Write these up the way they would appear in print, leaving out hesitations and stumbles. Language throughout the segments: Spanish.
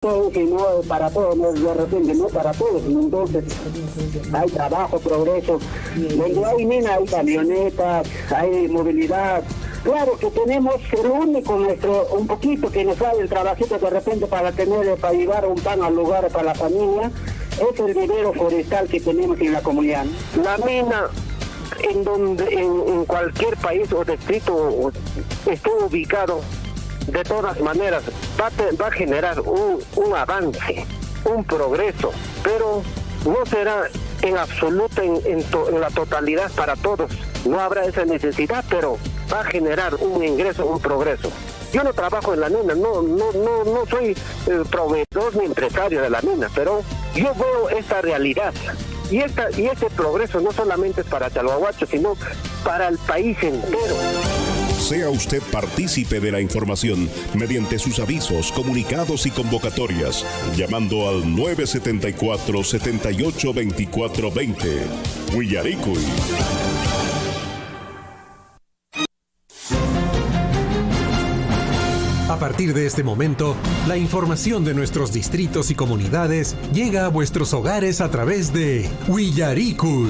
todo, sino para todos, no, de repente no para todos, sino entonces hay trabajo, progreso, donde hay mina, hay camionetas, hay movilidad. Claro que tenemos el único un poquito que nos sale el trabajito de repente para llevar un pan al lugar para la familia, es el vivero forestal que tenemos en la comunidad. La mina en cualquier país o distrito esté ubicado, de todas maneras va a generar un avance, un progreso, pero no será en absoluto en la totalidad para todos. No habrá esa necesidad, pero va a generar un ingreso, un progreso. Yo no trabajo en la mina, no soy proveedor ni empresario de la mina, pero yo veo esta realidad. Y este progreso no solamente es para Chalhuahuacho, sino para el país entero. Sea usted partícipe de la información mediante sus avisos, comunicados y convocatorias, llamando al 974-782420. Huillaricuy. A partir de este momento, la información de nuestros distritos y comunidades llega a vuestros hogares a través de Huillaricuy.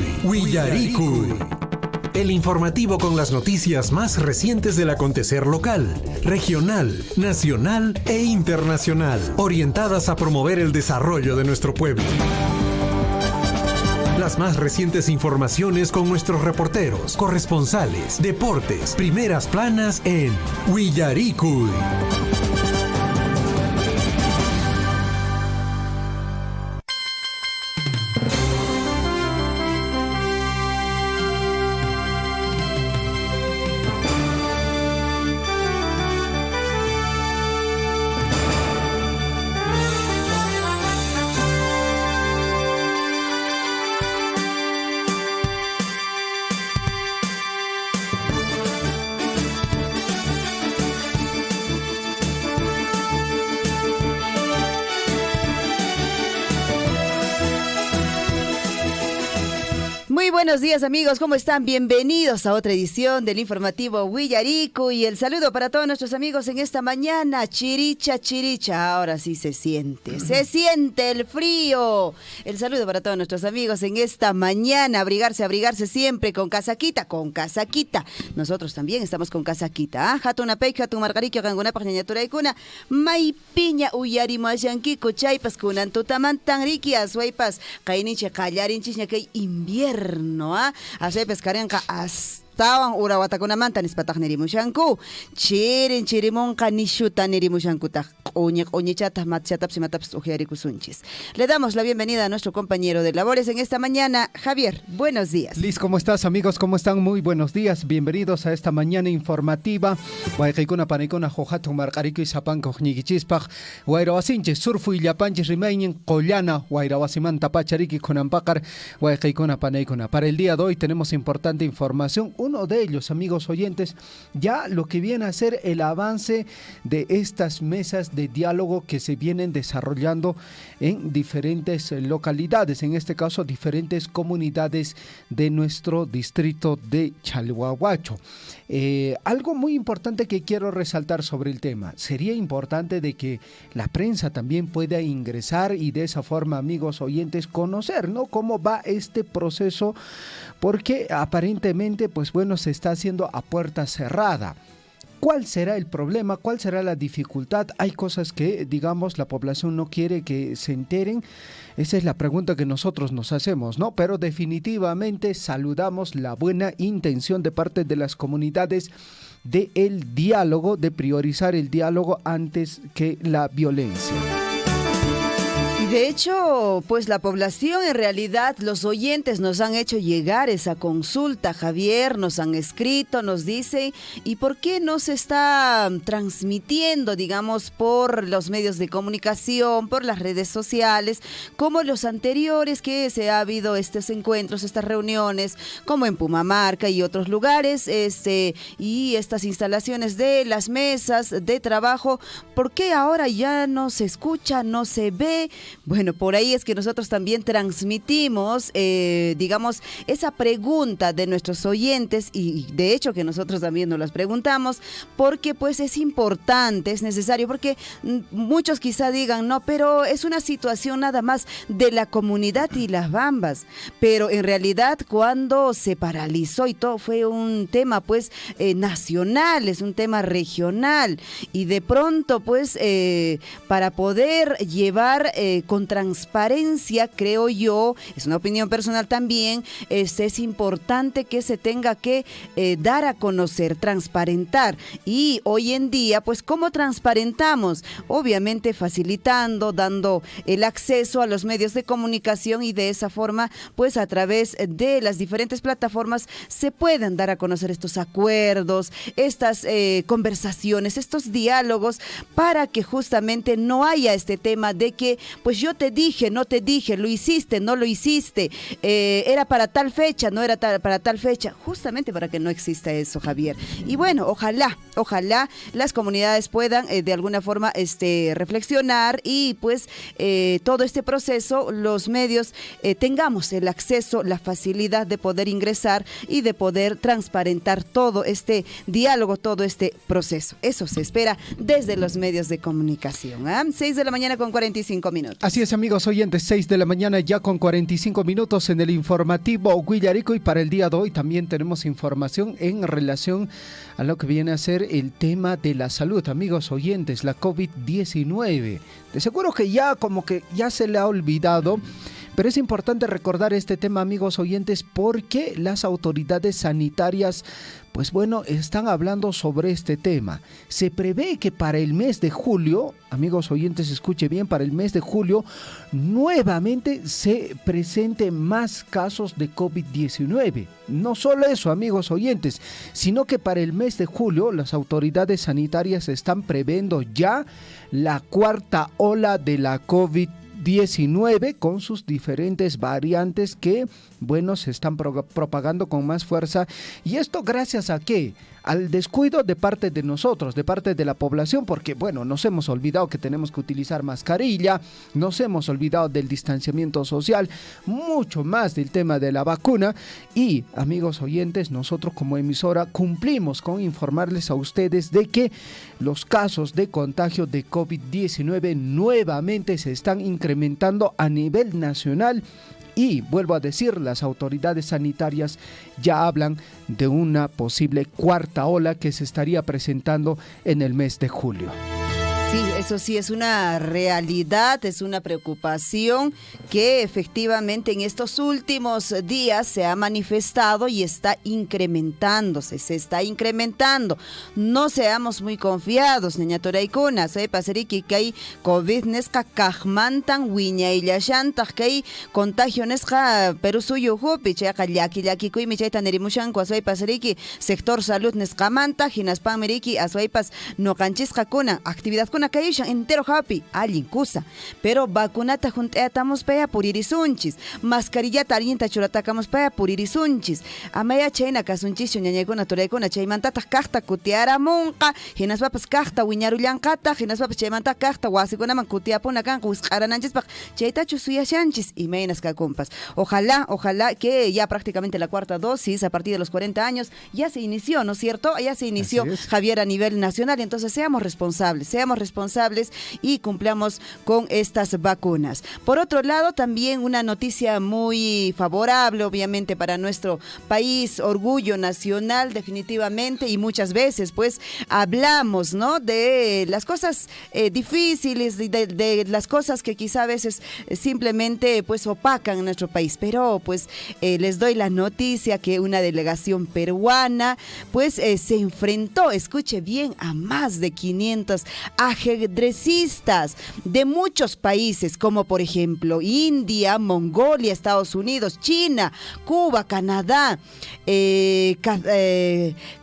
El informativo con las noticias más recientes del acontecer local, regional, nacional e internacional, orientadas a promover el desarrollo de nuestro pueblo. Las más recientes informaciones con nuestros reporteros, corresponsales, deportes, primeras planas en Huillaricuy. Muy buenos días amigos, ¿cómo están? Bienvenidos a otra edición del informativo Huillaricuy y el saludo para todos nuestros amigos en esta mañana. Chiricha, ahora sí se siente el frío. El saludo para todos nuestros amigos en esta mañana. Abrigarse siempre con casaquita. Nosotros también estamos con casaquita. Hatuna peik, hatun margarikio, kangunapaq ñañaturaykuna. Maypiña uyarimashankiku chaypas kunan tutamantan riki aswaypas. Kayninchik qallarinchik ñakay invierno. Así pescarenka astawan urawatakunamanta nispataq nirimushanku. Chirimunqa nishuta nirimushankutaq uñichataq matchatapis imatapis ujiarikusunchis. Le damos la bienvenida a nuestro compañero de labores en esta mañana, Javier. Buenos días. Liz, ¿cómo estás, amigos? ¿Cómo están? Muy buenos días. Bienvenidos a esta mañana informativa. Wayqaykuna panaykuna hohatun marqarikuy sapanka hukñikichispaq wayrawasinchis surfu illapanchis rimaynin qollana wayrawasimanta pachariki kunanpaqar wayqaykuna panaykuna. Para el día de hoy tenemos importante información. Uno de ellos, amigos oyentes, ya lo que viene a ser el avance de estas mesas de diálogo que se vienen desarrollando en diferentes localidades, en este caso diferentes comunidades de nuestro distrito de Chalhuahuacho. Algo muy importante que quiero resaltar sobre el tema, sería importante de que la prensa también pueda ingresar y de esa forma, amigos oyentes, conocer, ¿no?, cómo va este proceso, porque aparentemente, pues bueno, se está haciendo a puerta cerrada. ¿Cuál será el problema? ¿Cuál será la dificultad? Hay cosas que, digamos, la población no quiere que se enteren. Esa es la pregunta que nosotros nos hacemos, ¿no? Pero definitivamente saludamos la buena intención de parte de las comunidades del diálogo, de priorizar el diálogo antes que la violencia. De hecho, pues la población, en realidad, los oyentes nos han hecho llegar esa consulta, Javier, nos han escrito, nos dicen, ¿y por qué no se está transmitiendo, digamos, por los medios de comunicación, por las redes sociales, como los anteriores que se ha habido estos encuentros, estas reuniones, como en Pumamarca y otros lugares, y estas instalaciones de las mesas de trabajo? ¿Por qué ahora ya no se escucha, no se ve? Bueno, por ahí es que nosotros también transmitimos, digamos, esa pregunta de nuestros oyentes y de hecho que nosotros también nos las preguntamos porque pues es importante, es necesario, porque muchos quizá digan, no, pero es una situación nada más de la comunidad y las bambas, pero en realidad cuando se paralizó y todo fue un tema pues nacional, es un tema regional y de pronto pues para poder llevar con transparencia, creo yo, es una opinión personal también, es importante que se tenga que dar a conocer, transparentar. Y hoy en día, pues, ¿cómo transparentamos? Obviamente facilitando, dando el acceso a los medios de comunicación y de esa forma, pues, a través de las diferentes plataformas se pueden dar a conocer estos acuerdos, estas conversaciones, estos diálogos, para que justamente no haya este tema de que, pues, yo te dije, no te dije, lo hiciste, no lo hiciste, era para tal fecha, no era para tal fecha, justamente para que no exista eso, Javier. Y bueno, ojalá las comunidades puedan de alguna forma reflexionar y pues todo este proceso, los medios tengamos el acceso, la facilidad de poder ingresar y de poder transparentar todo este diálogo, todo este proceso. Eso se espera desde los medios de comunicación. 6 de la mañana con 45 minutos. Así es, amigos oyentes, 6 de la mañana ya con 45 minutos en el informativo Huillarico, y para el día de hoy también tenemos información en relación a lo que viene a ser el tema de la salud, amigos oyentes, la COVID-19. De seguro que ya como que ya se le ha olvidado, pero es importante recordar este tema, amigos oyentes, porque las autoridades sanitarias, pues bueno, están hablando sobre este tema. Se prevé que para el mes de julio, amigos oyentes, escuche bien, para el mes de julio, nuevamente se presenten más casos de COVID-19. No solo eso, amigos oyentes, sino que para el mes de julio, las autoridades sanitarias están previendo ya la cuarta ola de la COVID-19 con sus diferentes variantes que, bueno, se están propagando con más fuerza. ¿Y esto gracias a qué? Al descuido de parte de nosotros, de parte de la población, porque, bueno, nos hemos olvidado que tenemos que utilizar mascarilla, nos hemos olvidado del distanciamiento social, mucho más del tema de la vacuna. Y, amigos oyentes, nosotros como emisora cumplimos con informarles a ustedes de que los casos de contagio de COVID-19 nuevamente se están incrementando a nivel nacional. Y vuelvo a decir, las autoridades sanitarias ya hablan de una posible cuarta ola que se estaría presentando en el mes de julio. Sí, eso sí es una realidad, es una preocupación que efectivamente en estos últimos días se ha manifestado y está incrementándose, se está incrementando. No seamos muy confiados, niña Toraikuna, soy pasariki que hay COVID nesca kajmantan, wiña y llashantag, que hay contagio nesca Perú suyo jupi, checa llaki kuy michaita nerimushanco, soy pasariki, sector salud nescamanta, jinaspan meriki, asoipas no canchisca kuna, actividad kuna kayushan entero happy allin kusa, pero vacunata junteatamos paya puririsunchis, mascarillata alienta churatacamos paya puririsunchis, amaya chayna kasunchis ñañaykuna turaykuna chaymantata kaqta kutiaramunqa, hinas papas kaqta wiñarullanqata, hinas papas chaymanta kaqta wasikunaman kutiapuna kanqa wisqarananchispaq, chaytachu suyashanchis imaynas kakumpas. Ojalá que ya prácticamente la cuarta dosis a partir de los 40 años ya se inició, ¿no es cierto? Ya se inició, Javier, a nivel nacional, entonces seamos responsables y cumplamos con estas vacunas. Por otro lado, también una noticia muy favorable, obviamente, para nuestro país, orgullo nacional, definitivamente, y muchas veces, pues, hablamos, ¿no?, de las cosas difíciles, de las cosas que quizá a veces simplemente, pues, opacan nuestro país, pero, pues, les doy la noticia que una delegación peruana, pues, se enfrentó, escuche bien, a más de 500 ajedrecistas de muchos países, como por ejemplo India, Mongolia, Estados Unidos, China, Cuba, Canadá,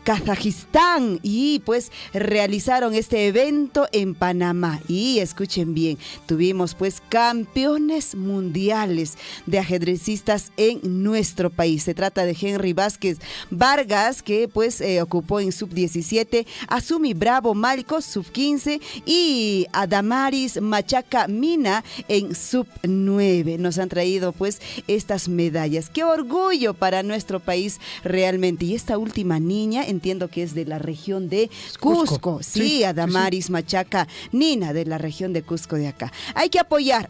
Kazajistán, y pues realizaron este evento en Panamá. Y escuchen bien, tuvimos pues campeones mundiales de ajedrecistas en nuestro país. Se trata de Henry Vázquez Vargas, que pues ocupó en sub-17, Azumi Bravo Malco, sub-15, y Adamaris Machaca Mina en sub 9. Nos han traído pues estas medallas. Qué orgullo para nuestro país realmente. Y esta última niña entiendo que es de la región de Cusco. Sí, Adamaris Machaca Nina, de la región de Cusco de acá. Hay que apoyar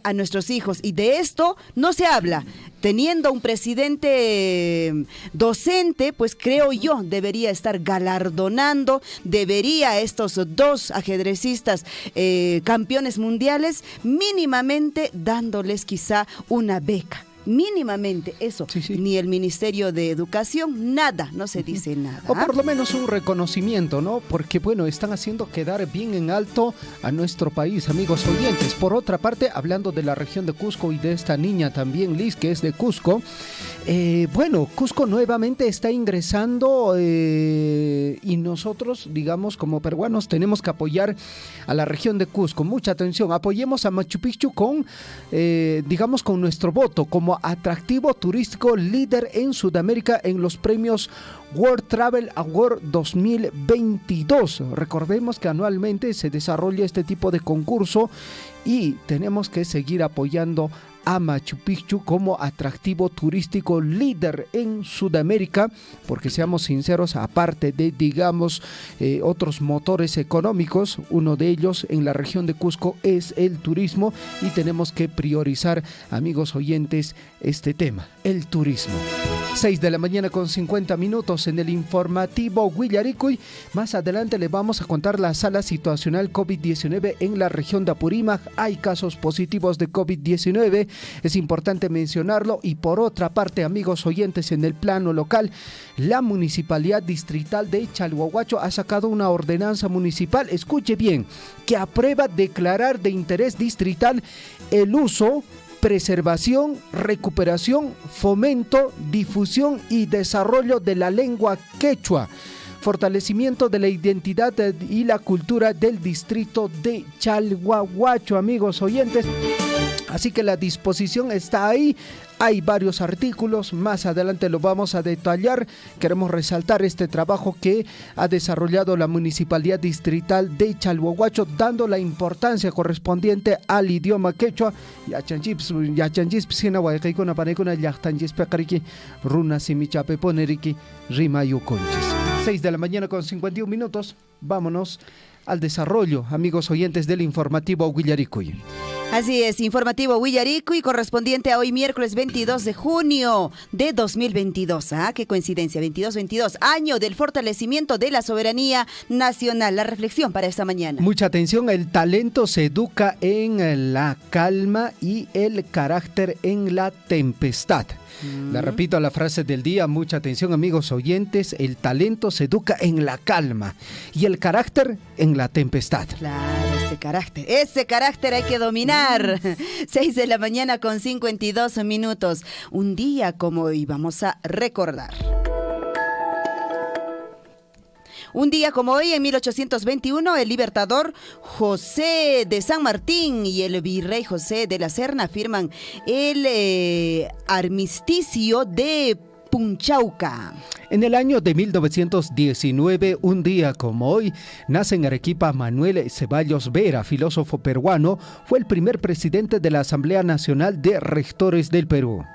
a nuestros hijos, y de esto no se habla. Teniendo un presidente docente, pues creo yo debería estar galardonando, debería estos dos ajedrecistas campeones mundiales, mínimamente dándoles quizá una beca. Mínimamente eso, ni el Ministerio de Educación, nada, no se dice nada. O por lo menos un reconocimiento, ¿no? Porque bueno, están haciendo quedar bien en alto a nuestro país, amigos oyentes. Por otra parte, hablando de la región de Cusco y de esta niña también, Liz, que es de Cusco, bueno, Cusco nuevamente está ingresando y nosotros, digamos, como peruanos, tenemos que apoyar a la región de Cusco. Mucha atención, apoyemos a Machu Picchu con, digamos, con nuestro voto, como atractivo turístico líder en Sudamérica en los premios World Travel Award 2022. Recordemos que anualmente se desarrolla este tipo de concurso y tenemos que seguir apoyando a Machu Picchu como atractivo turístico líder en Sudamérica, porque seamos sinceros, aparte de, digamos, otros motores económicos, uno de ellos en la región de Cusco es el turismo, y tenemos que priorizar, amigos oyentes, este tema, el turismo. 6 de la mañana con 50 minutos en el informativo Huillaricui. Más adelante le vamos a contar la sala situacional COVID-19 en la región de Apurímac. Hay casos positivos de COVID-19, es importante mencionarlo. Y por otra parte, amigos oyentes, en el plano local, la Municipalidad Distrital de Chalhuahuacho ha sacado una ordenanza municipal, escuche bien, que aprueba declarar de interés distrital el uso, preservación, recuperación, fomento, difusión y desarrollo de la lengua quechua, fortalecimiento de la identidad y la cultura del distrito de Chalhuahuacho, amigos oyentes. Así que la disposición está ahí. Hay varios artículos, más adelante lo vamos a detallar. Queremos resaltar este trabajo que ha desarrollado la Municipalidad Distrital de Chalhuahuacho, dando la importancia correspondiente al idioma quechua. 6 de la mañana con 51 minutos. Vámonos al desarrollo, amigos oyentes del informativo Huillaricui. Así es, informativo Huillaricui correspondiente a hoy miércoles 22 de junio de 2022. ¿Ah? Qué coincidencia, 22, año del fortalecimiento de la soberanía nacional. La reflexión para esta mañana. Mucha atención, el talento se educa en la calma y el carácter en la tempestad. Le repito la frase del día, mucha atención, amigos oyentes, el talento se educa en la calma y el carácter en la tempestad. Claro, ese carácter hay que dominar. 6 de la mañana con 52 minutos. Un día como hoy vamos a recordar. Un día como hoy, en 1821, el libertador José de San Martín y el virrey José de la Serna firman el armisticio de Punchauca. En el año de 1919, un día como hoy, nace en Arequipa Manuel Ceballos Vera, filósofo peruano. Fue el primer presidente de la Asamblea Nacional de Rectores del Perú.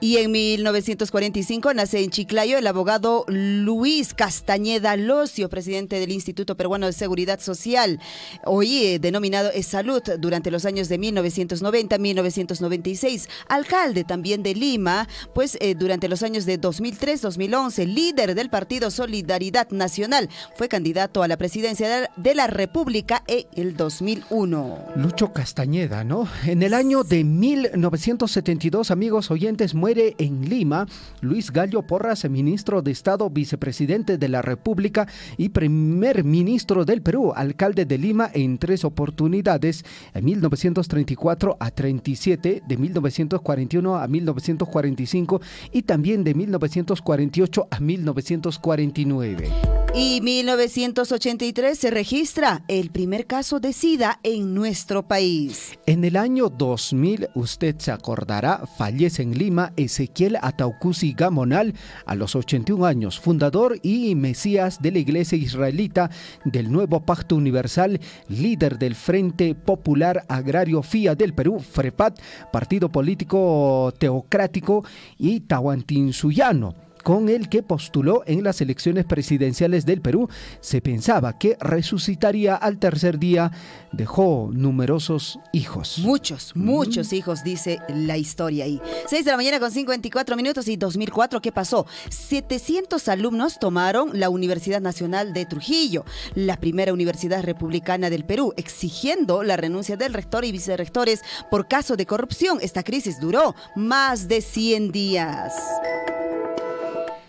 Y en 1945 nace en Chiclayo el abogado Luis Castañeda Locio, presidente del Instituto Peruano de Seguridad Social, hoy denominado ESalud, durante los años de 1990-1996. Alcalde también de Lima, pues durante los años de 2003-2011, líder del partido Solidaridad Nacional. Fue candidato a la presidencia de la República en el 2001. Lucho Castañeda, ¿no? En el año de 1972, amigos oyentes, muere en Lima Luis Gallo Porras, ministro de Estado, vicepresidente de la República y primer ministro del Perú, alcalde de Lima en 3 oportunidades, en 1934 a 37, de 1941 a 1945 y también de 1948 a 1949. Y 1983 se registra el primer caso de SIDA en nuestro país. En el año 2000, usted se acordará, fallece en Lima Ezequiel Ataucusi Gamonal a los 81 años, fundador y mesías de la Iglesia Israelita del Nuevo Pacto Universal, líder del Frente Popular Agrario FIA del Perú, FREPAT, partido político teocrático y tahuantinsuyano, con el que postuló en las elecciones presidenciales del Perú. Se pensaba que resucitaría al tercer día. Dejó numerosos hijos. Muchos hijos, dice la historia ahí. 6 de la mañana con 54 minutos y 2004, ¿qué pasó? 700 alumnos tomaron la Universidad Nacional de Trujillo, la primera universidad republicana del Perú, exigiendo la renuncia del rector y vicerrectores por caso de corrupción. Esta crisis duró más de 100 días.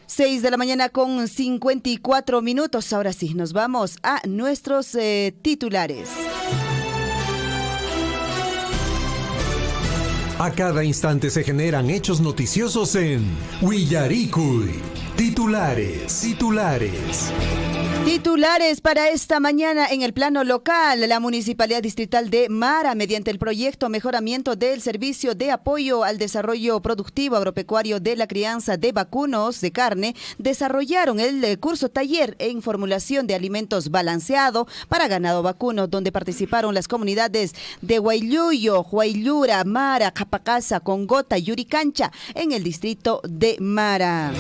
6 de la mañana con 54 minutos. Ahora sí, nos vamos a nuestros titulares. A cada instante se generan hechos noticiosos en Willaricui. Titulares. Titulares para esta mañana en el plano local. La Municipalidad Distrital de Mara, mediante el proyecto Mejoramiento del Servicio de Apoyo al Desarrollo Productivo Agropecuario de la Crianza de Vacunos de Carne, desarrollaron el curso taller en formulación de alimentos balanceado para ganado vacuno, donde participaron las comunidades de Huayluyo, Huaylura, Mara, Capacasa, Congota y Yuricancha en el distrito de Mara.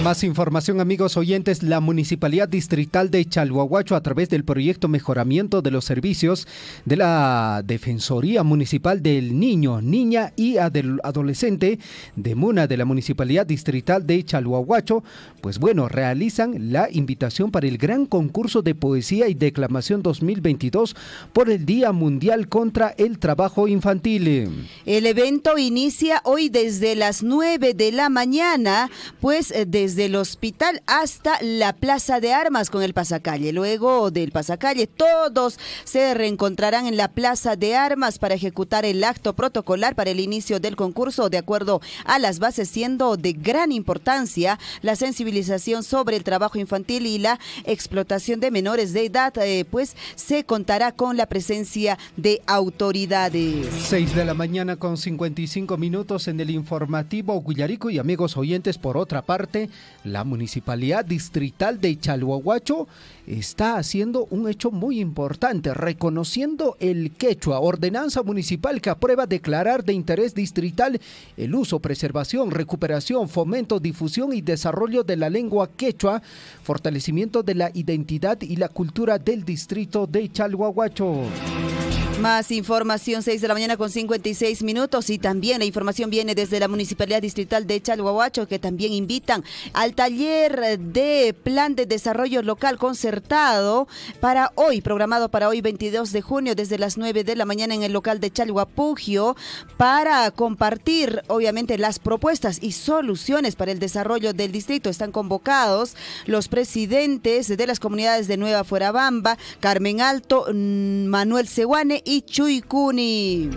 Más información, amigos oyentes. La Municipalidad Distrital de Chalhuahuacho, a través del proyecto Mejoramiento de los Servicios de la Defensoría Municipal del Niño, Niña y Adolescente de MUNA de la Municipalidad Distrital de Chalhuahuacho, pues bueno, realizan la invitación para el gran concurso de poesía y declamación 2022 por el Día Mundial contra el Trabajo Infantil. El evento inicia hoy desde las 9 de la mañana, pues desde el hospital hasta la Plaza de Armas con el pasacalle. Luego del pasacalle, todos se reencontrarán en la Plaza de Armas para ejecutar el acto protocolar para el inicio del concurso, de acuerdo a las bases, siendo de gran importancia la sensibilización sobre el trabajo infantil y la explotación de menores de edad, pues se contará con la presencia de autoridades. 6 de la mañana con 55 minutos en el informativo Huillarico. Y amigos oyentes, por otra parte, la Municipalidad Distrital de Chalhuahuacho está haciendo un hecho muy importante, reconociendo el quechua. Ordenanza municipal que aprueba declarar de interés distrital el uso, preservación, recuperación, fomento, difusión y desarrollo de la lengua quechua, fortalecimiento de la identidad y la cultura del distrito de Chalhuahuacho. Más información, 6 de la mañana con 56 minutos, y también la información viene desde la Municipalidad Distrital de Chalhuahuacho, que también invitan al taller de Plan de Desarrollo Local concertado para hoy, programado para hoy 22 de junio desde las 9 de la mañana en el local de Chalhuapugio, para compartir obviamente las propuestas y soluciones para el desarrollo del distrito. Están convocados los presidentes de las comunidades de Nueva Fuerabamba, Carmen Alto, Manuel Seguane y Chuycuni.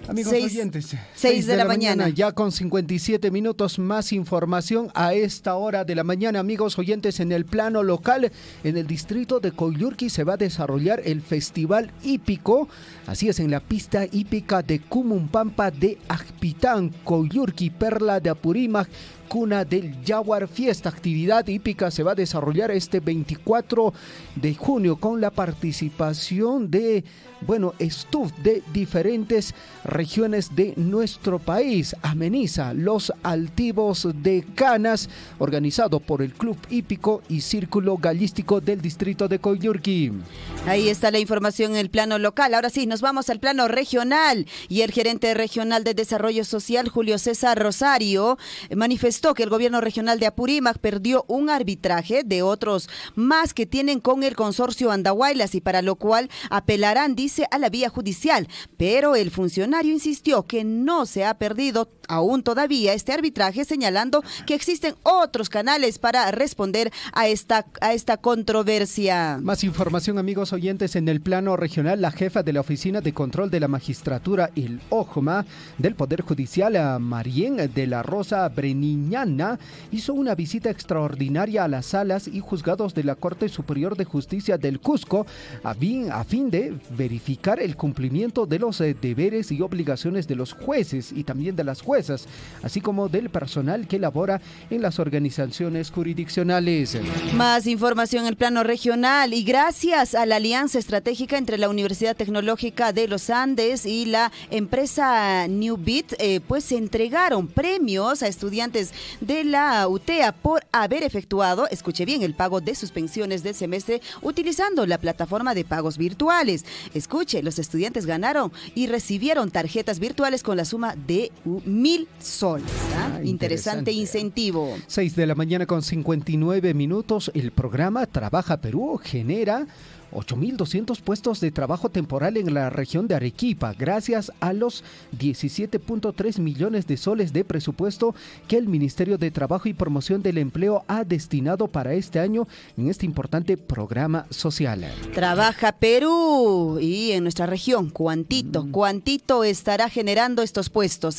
Amigos oyentes, 6 de la mañana. Ya con 57 minutos, más información a esta hora de la mañana. Amigos oyentes, en el plano local, en el distrito de Coyurqui se va a desarrollar el Festival Hípico. Así es, en la pista hípica de Cumumpampa de Ajpitán, Coyurqui, Perla de Apurímac, cuna del Yaguar. Fiesta, actividad hípica se va a desarrollar este 24 de junio con la participación de, staff de diferentes regiones de nuestro país. Ameniza los altivos de Canas, organizado por el Club Hípico y Círculo Gallístico del distrito de Coyurqui. Ahí está la información en el plano local. Ahora sí, nos vamos al plano regional, y el gerente regional de Desarrollo Social, Julio César Rosario, manifestó que el gobierno regional de Apurímac perdió un arbitraje de otros más que tienen con el consorcio Andahuaylas, y para lo cual apelarán, dice, a la vía judicial. Pero el funcionario insistió que no se ha perdido aún todavía este arbitraje, señalando que existen otros canales para responder a esta controversia. Más información, amigos oyentes. En el plano regional, la jefa de la Oficina de Control de la Magistratura, el OJMA, del Poder Judicial, Marien de la Rosa Breniñana, hizo una visita extraordinaria a las salas y juzgados de la Corte Superior de Justicia del Cusco a fin de verificar el cumplimiento de los deberes y obligaciones de los jueces y también de las juezas, así como del personal que labora en las organizaciones jurisdiccionales. Más información en el plano regional, y gracias a la alianza estratégica entre la Universidad Tecnológica de los Andes y la empresa Newbit, pues se entregaron premios a estudiantes de la UTEA por haber efectuado, escuche bien, el pago de sus pensiones del semestre utilizando la plataforma de pagos virtuales. Escuche, los estudiantes ganaron y recibieron tarjetas virtuales con la suma de 1,000 soles. Interesante incentivo. 6 de la mañana con 59 minutos. El programa Trabaja Perú genera 8.200 puestos de trabajo temporal en la región de Arequipa, gracias a los 17.3 millones de soles de presupuesto que el Ministerio de Trabajo y Promoción del Empleo ha destinado para este año en este importante programa social. Trabaja Perú, y en nuestra región, cuantito estará generando estos puestos,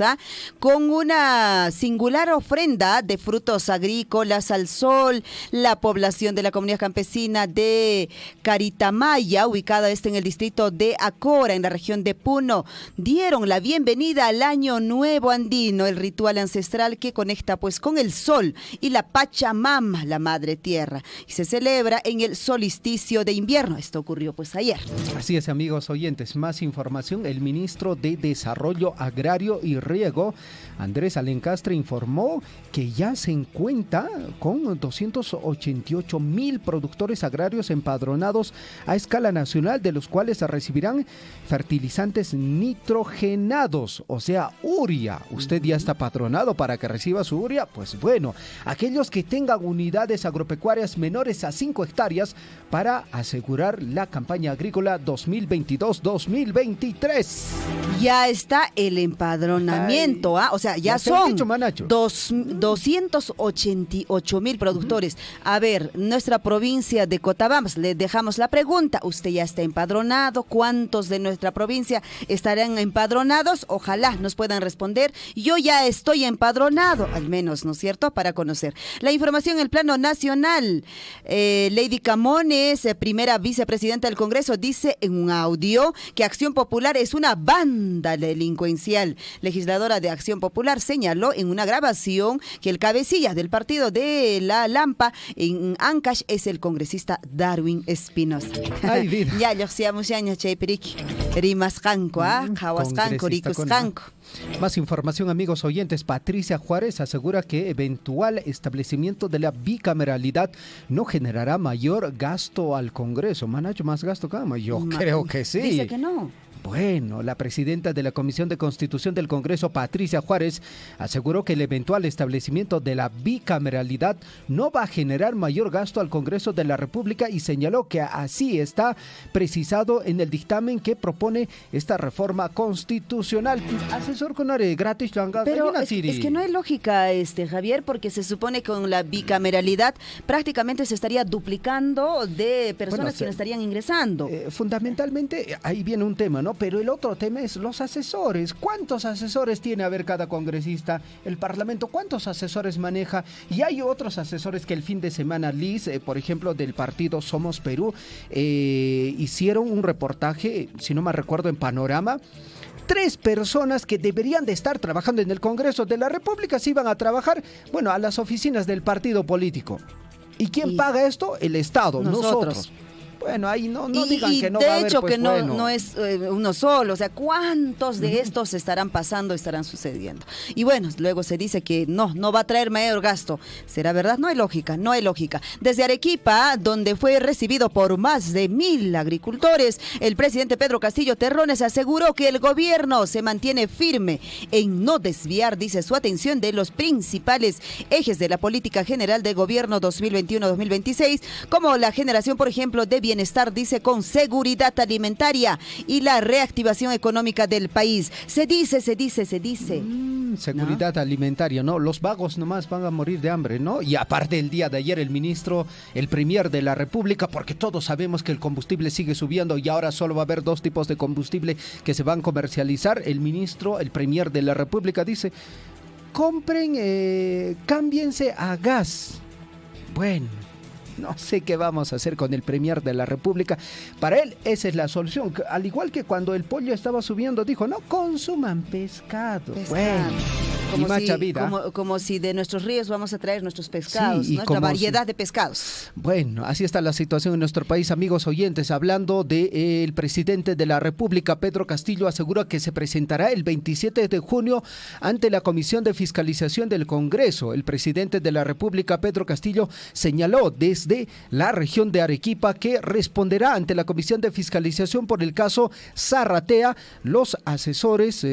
con una singular ofrenda de frutos agrícolas al sol. La población de la comunidad campesina de Caritamaya, ubicada en el distrito de Acora, en la región de Puno, dieron la bienvenida al Año Nuevo Andino, el ritual ancestral que conecta pues con el sol y la Pachamama, la madre tierra, y se celebra en el solsticio de invierno. Esto ocurrió pues ayer. Así es, amigos oyentes, más información. El ministro de Desarrollo Agrario y Riego, Andrés Alencastre, informó que ya se cuenta con 288,000 productores agrarios empadronados a escala nacional, de los cuales se recibirán fertilizantes nitrogenados, o sea, urea. ¿Usted ya está padronado para que reciba su urea? Pues bueno, aquellos que tengan unidades agropecuarias menores a 5 hectáreas para asegurar la campaña agrícola 2022-2023. Ya está el empadronamiento, o sea, ya son 288,000 productores. A ver, nuestra provincia de Cotabambas, le dejamos la pregunta: ¿usted ya está empadronado? ¿Cuántos de nuestra provincia estarán empadronados? Ojalá nos puedan responder. Yo ya estoy empadronado, al menos, ¿no es cierto?, para conocer. La información en el plano nacional. Lady Camones, primera vicepresidenta del Congreso, dice en un audio que Acción Popular es una banda delincuencial. Legisladora de Acción Popular señaló en una grabación que el cabecilla del partido de la Lampa en Ancash es el congresista Darwin Espinosa. Ay, vida. Ya, yo seamos años, Chayperiki. Rimascanco, Jahuascanco, Ricuscanco. Más información, amigos oyentes. Patricia Juárez asegura que eventual establecimiento de la bicameralidad no generará mayor gasto al Congreso. ¿Manacho más gasto, cama? Yo creo que sí. Dice que no. Bueno, la presidenta de la Comisión de Constitución del Congreso, Patricia Juárez, aseguró que el eventual establecimiento de la bicameralidad no va a generar mayor gasto al Congreso de la República y señaló que así está precisado en el dictamen que propone esta reforma constitucional. Asesor con área gratis, pero es que no hay lógica, Javier, porque se supone que con la bicameralidad prácticamente se estaría duplicando de personas que no estarían ingresando. Fundamentalmente, ahí viene un tema, ¿no? Pero el otro tema es los asesores. ¿Cuántos asesores tiene a ver cada congresista? El Parlamento, ¿cuántos asesores maneja? Y hay otros asesores que el fin de semana, Liz, por ejemplo, del partido Somos Perú, hicieron un reportaje, si no me recuerdo, en Panorama. 3 personas que deberían de estar trabajando en el Congreso de la República se iban a trabajar, bueno, a las oficinas del partido político. ¿Y quién paga esto? El Estado, nosotros. Bueno, ahí no digan que no va a haber, de hecho, pues, que no es uno solo, o sea, ¿cuántos de estos estarán pasando, estarán sucediendo? Y bueno, luego se dice que no va a traer mayor gasto. ¿Será verdad? No hay lógica. Desde Arequipa, donde fue recibido por más de 1,000 agricultores, el presidente Pedro Castillo Terrones aseguró que el gobierno se mantiene firme en no desviar, dice, su atención de los principales ejes de la política general de gobierno 2021-2026, como la generación, por ejemplo, de bienestar, dice, con seguridad alimentaria y la reactivación económica del país. Se dice. seguridad alimentaria, ¿no? Los vagos nomás van a morir de hambre, ¿no? Y aparte el día de ayer el premier de la República, porque todos sabemos que el combustible sigue subiendo y ahora solo va a haber 2 tipos de combustible que se van a comercializar. El premier de la República dice, cámbiense a gas. Bueno, no sé qué vamos a hacer con el premier de la República. Para él esa es la solución. Al igual que cuando el pollo estaba subiendo, dijo, no consuman pescado. Bueno, como y macha vida. Como si de nuestros ríos vamos a traer nuestros pescados, Sí, y nuestra variedad de pescados. Bueno, así está la situación en nuestro país, amigos oyentes. Hablando del presidente de la República, Pedro Castillo, asegura que se presentará el 27 de junio ante la Comisión de Fiscalización del Congreso. El presidente de la República, Pedro Castillo, señaló desde la región de Arequipa que responderá ante la Comisión de Fiscalización por el caso Zarratea. Los asesores,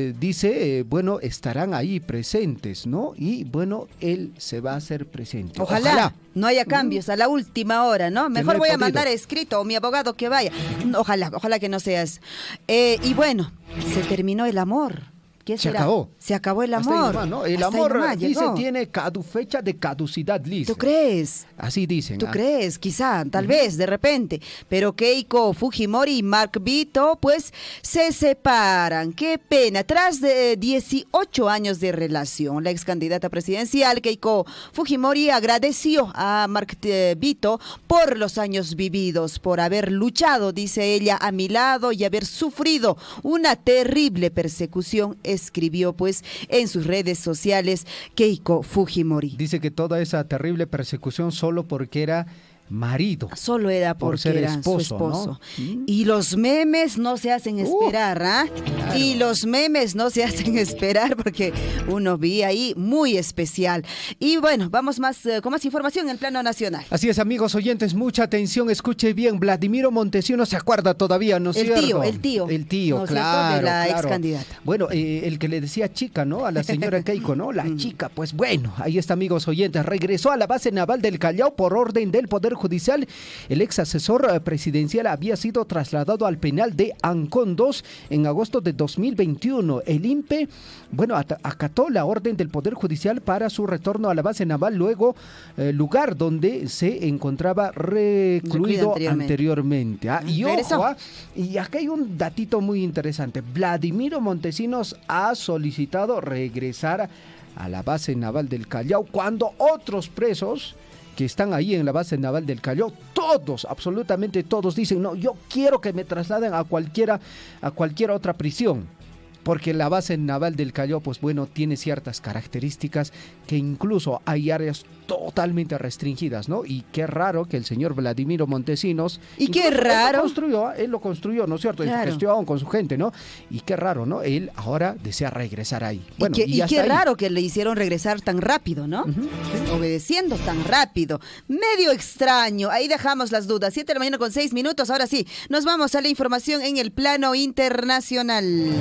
bueno, estarán ahí presentes, ¿no? Y bueno, él se va a hacer presente. Ojalá no haya cambios a la última hora, ¿no? Mejor voy a mandar escrito o mi abogado que vaya. Ojalá que no seas. Y bueno, se terminó el amor. ¿Qué será? Acabó. Se acabó el Hasta amor. ahí nomás, ¿no? El Hasta amor, ahí nomás dice, llegó. tiene fecha de caducidad, Liz. ¿Tú crees? Así dicen. ¿Tú crees? Quizá, tal vez, de repente. Pero Keiko Fujimori y Mark Vito, pues, se separan. ¡Qué pena! Tras de 18 años de relación, la ex candidata presidencial, Keiko Fujimori, agradeció a Mark Vito por los años vividos, por haber luchado, dice ella, a mi lado y haber sufrido una terrible persecución, escribió, pues, en sus redes sociales Keiko Fujimori. Dice que toda esa terrible persecución solo porque era marido. Solo era porque ser era esposo, su esposo. ¿no? Y los memes no se hacen esperar, ¿ah? Claro. Y los memes no se hacen esperar porque uno vi ahí muy especial. Y bueno, vamos con más información en el plano nacional. Así es, amigos oyentes, mucha atención, escuche bien. Vladimiro Montesinos se acuerda todavía, ¿no es cierto? El tío, ¿no es cierto? De la ex candidata. Bueno, el que le decía chica, ¿no? A la señora Keiko, ¿no? La chica, pues bueno, ahí está, amigos oyentes. Regresó a la base naval del Callao por orden del Poder Judicial. El ex asesor presidencial había sido trasladado al penal de Ancón 2 en agosto de 2021. El INPE, bueno, acató la orden del Poder Judicial para su retorno a la base naval, luego lugar donde se encontraba recluido anteriormente. Y ojo, y acá hay un datito muy interesante. Vladimiro Montesinos ha solicitado regresar a la base naval del Callao cuando otros presos que están ahí en la base naval del Callao, todos, absolutamente todos dicen, no, yo quiero que me trasladen a cualquier otra prisión, porque la base naval del Callao, pues bueno, tiene ciertas características que incluso hay áreas totalmente restringidas, ¿no? Y qué raro que el señor Vladimiro Montesinos... Y qué raro... Él lo construyó, ¿no es cierto? Claro. Y gestión con su gente, ¿no? Y qué raro, ¿no? Él ahora desea regresar ahí. Bueno, y qué raro que le hicieron regresar tan rápido, ¿no? Obedeciendo tan rápido. Medio extraño. Ahí dejamos las dudas. 7 de la mañana con 6 minutos. Ahora sí, nos vamos a la información en el plano internacional.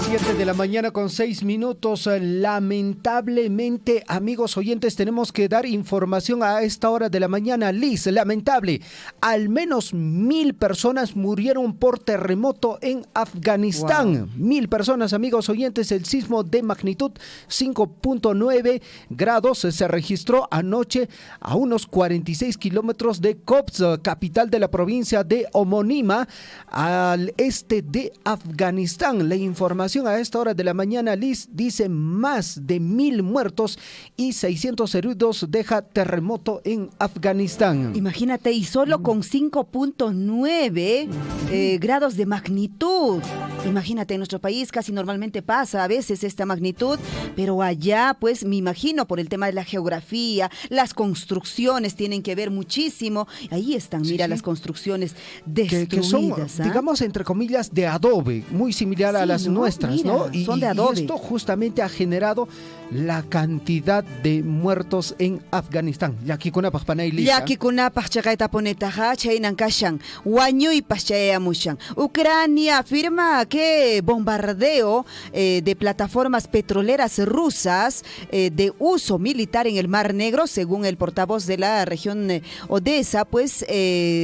7 de la mañana con 6 minutos. Lamentablemente, amigos oyentes, tenemos que dar información a esta hora de la mañana. Liz, lamentable. Al menos 1,000 personas murieron por terremoto en Afganistán. Wow. 1,000 personas, amigos oyentes. El sismo de magnitud 5.9 grados se registró anoche a unos 46 kilómetros de Kobz, capital de la provincia de homónima, al este de Afganistán. La información a esta hora de la mañana, Liz, dice más de 1,000 muertos y 600 heridos deja terremoto en Afganistán. Imagínate, y solo con 5.9 grados de magnitud. Imagínate, en nuestro país casi normalmente pasa a veces esta magnitud, pero allá, pues me imagino, por el tema de la geografía, las construcciones tienen que ver muchísimo. Ahí están, mira, las construcciones destruidas. Que son, digamos, entre comillas, de adobe, muy similar a las nuestras, mira, ¿no? Son de adobe. Y esto justamente ha generado la cantidad de muertos en Afganistán. Yaki kunapaj panay lista. Yaki kunapaj chaqayta ponetaja chaynan kashan. Wañuypas chayamushan. Ucrania afirma que bombardeo de plataformas petroleras rusas de uso militar en el Mar Negro, según el portavoz de la región Odesa, pues